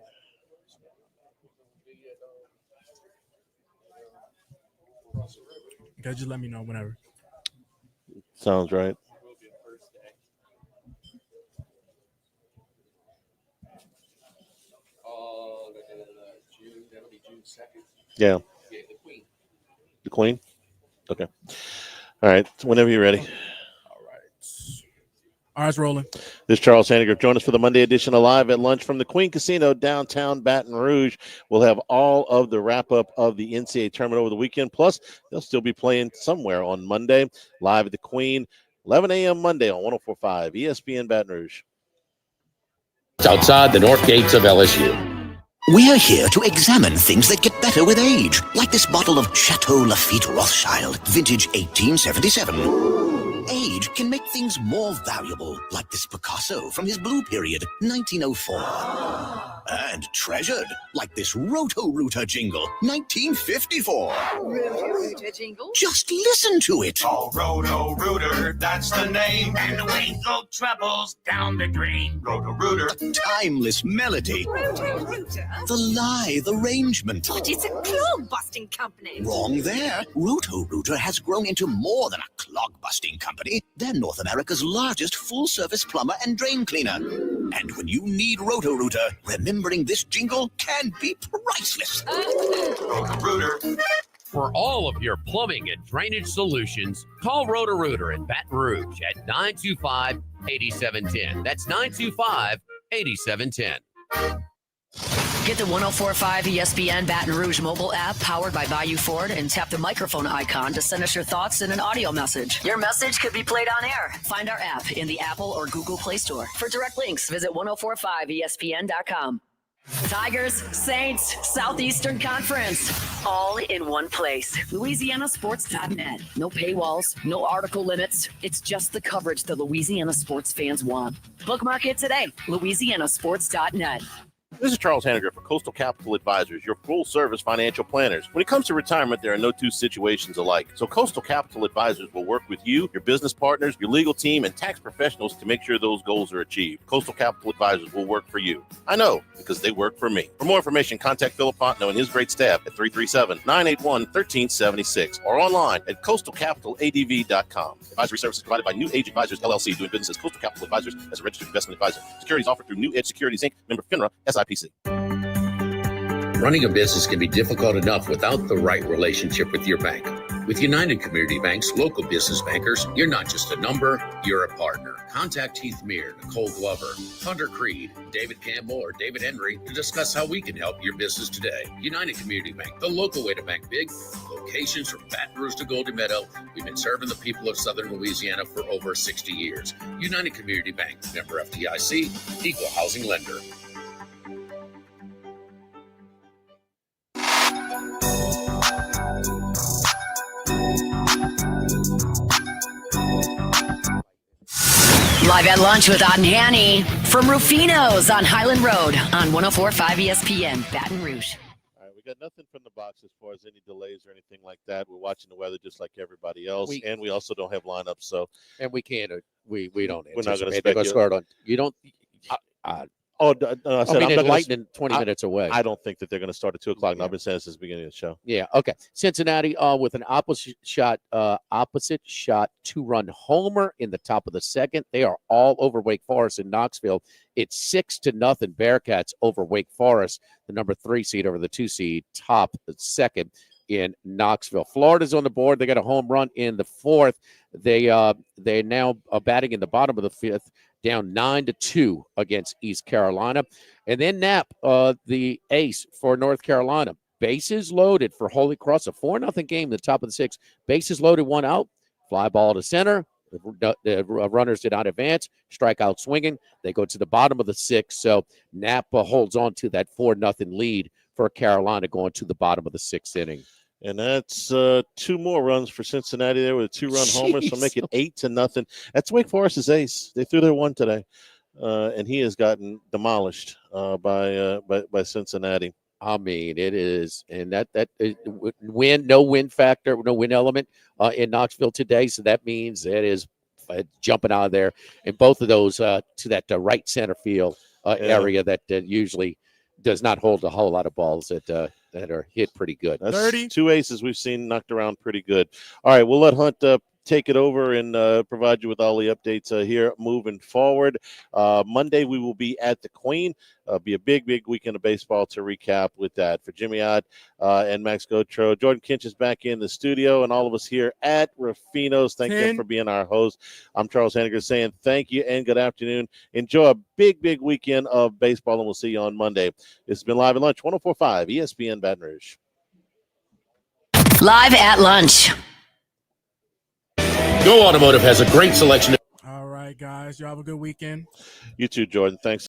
Okay, just let me know whenever. Sounds right. That'll be June 2nd. Yeah. The Queen. The Queen? Okay. All right. Whenever you're ready. All right, it's rolling. This is Charles Handigrove. Join us for the Monday edition of Live at Lunch from the Queen Casino, downtown Baton Rouge. We'll have all of the wrap-up of the NCAA Tournament over the weekend. Plus, they'll still be playing somewhere on Monday. Live at the Queen, 11 a.m. Monday on 104.5 ESPN Baton Rouge. It's outside the north gates of LSU. We're here to examine things that get better with age, like this bottle of Chateau Lafite Rothschild, vintage 1877. Age can make things more valuable, like this Picasso from his blue period, 1904. And treasured, like this Roto-Rooter jingle, 1954. Roto-Rooter jingle? Just listen to it. Oh, Roto-Rooter, that's the name. And the wind go troubles down the drain. Roto-Rooter. A timeless melody. Roto-Rooter? The lithe arrangement. But it's a clog-busting company. Wrong there. Roto-Rooter has grown into more than a clog-busting company. They're North America's largest full-service plumber and drain cleaner. And when you need Roto-Rooter, remembering this jingle can be priceless. Roto-Rooter. For all of your plumbing and drainage solutions, call Roto-Rooter in Baton Rouge at 925-8710. That's 925-8710. Get the 104.5 ESPN Baton Rouge mobile app powered by Bayou Ford and tap the microphone icon to send us your thoughts in an audio message. Your message could be played on air. Find our app in the Apple or Google Play Store. For direct links, visit 1045ESPN.com. Tigers, Saints, Southeastern Conference, all in one place. LouisianaSports.net. No paywalls, no article limits. It's just the coverage the Louisiana sports fans want. Bookmark it today. LouisianaSports.net. This is Charles Hanniger for Coastal Capital Advisors, your full-service financial planners. When it comes to retirement, there are no two situations alike. So Coastal Capital Advisors will work with you, your business partners, your legal team, and tax professionals to make sure those goals are achieved. Coastal Capital Advisors will work for you. I know, because they work for me. For more information, contact Philip Fontenot and his great staff at 337-981-1376 or online at coastalcapitaladv.com. Advisory services provided by New Age Advisors, LLC, doing business as Coastal Capital Advisors as a registered investment advisor. Securities offered through New Edge Securities, Inc., member FINRA, SIPC. Running a business can be difficult enough without the right relationship with your bank. With United Community Bank's local business bankers, you're not just a number, you're a partner. Contact Heath Meir, Nicole Glover, Hunter Creed, David Campbell, or David Henry to discuss how we can help your business today. United Community Bank, the local way to bank big. Locations from Baton Rouge to Golden Meadow. We've been serving the people of Southern Louisiana for over 60 years. United Community Bank, member FDIC, equal housing lender. Live at lunch with Otten Hanny from Rufino's on Highland Road on 104.5 ESPN, Baton Rouge. All right, we got nothing from the box as far as any delays or anything like that. We're watching the weather just like everybody else, and we also don't have lineups. So, and we can't. We don't. We're not going to speculate. Start on. You don't. No, I said, I'm not Lightning 20 minutes away. I don't think that they're going to start at 2 o'clock. And I've been saying since the beginning of the show. Yeah. Okay. Cincinnati with an opposite shot 2-run homer in the top of the second. They are all over Wake Forest in Knoxville. It's 6-0 Bearcats over Wake Forest, the number 3 seed over the 2 seed, top second in Knoxville. Florida's on the board. They got a home run in the 4th. They're now batting in the bottom of the 5th, down 9-2 against East Carolina. And then Knapp, the ace for North Carolina. Bases loaded for Holy Cross, a 4-0 game in the top of the 6th. Bases loaded, 1 out. Fly ball to center. The runners did not advance. Strikeout swinging. They go to the bottom of the 6th. So Knapp holds on to that 4-0 lead for Carolina going to the bottom of the 6th inning. And that's 2 more runs for Cincinnati there with a 2-run homer, so make it 8-0. That's Wake Forest's ace. They threw their 1 today, and he has gotten demolished by Cincinnati. I mean, it is, and that no win factor, no win element in Knoxville today. So that means it is jumping out of there, and both of those to that right center field area that usually does not hold a whole lot of balls that are hit pretty good. That's 30. 2 aces we've seen knocked around pretty good. All right, we'll let Hunt take it over and provide you with all the updates here moving forward. Monday, we will be at the Queen. Be a big weekend of baseball to recap with that. For Jimmy Ott and Max Gotro, Jordan Kinch is back in the studio, and all of us here at Rufino's. Thank you for being our host. I'm Charles Henniger saying thank you and good afternoon. Enjoy a big weekend of baseball, and we'll see you on Monday. This has been Live at Lunch, 104.5 ESPN Baton Rouge. Live at Lunch. Go Automotive has a great selection. All right, guys. You have a good weekend. You too, Jordan. Thanks.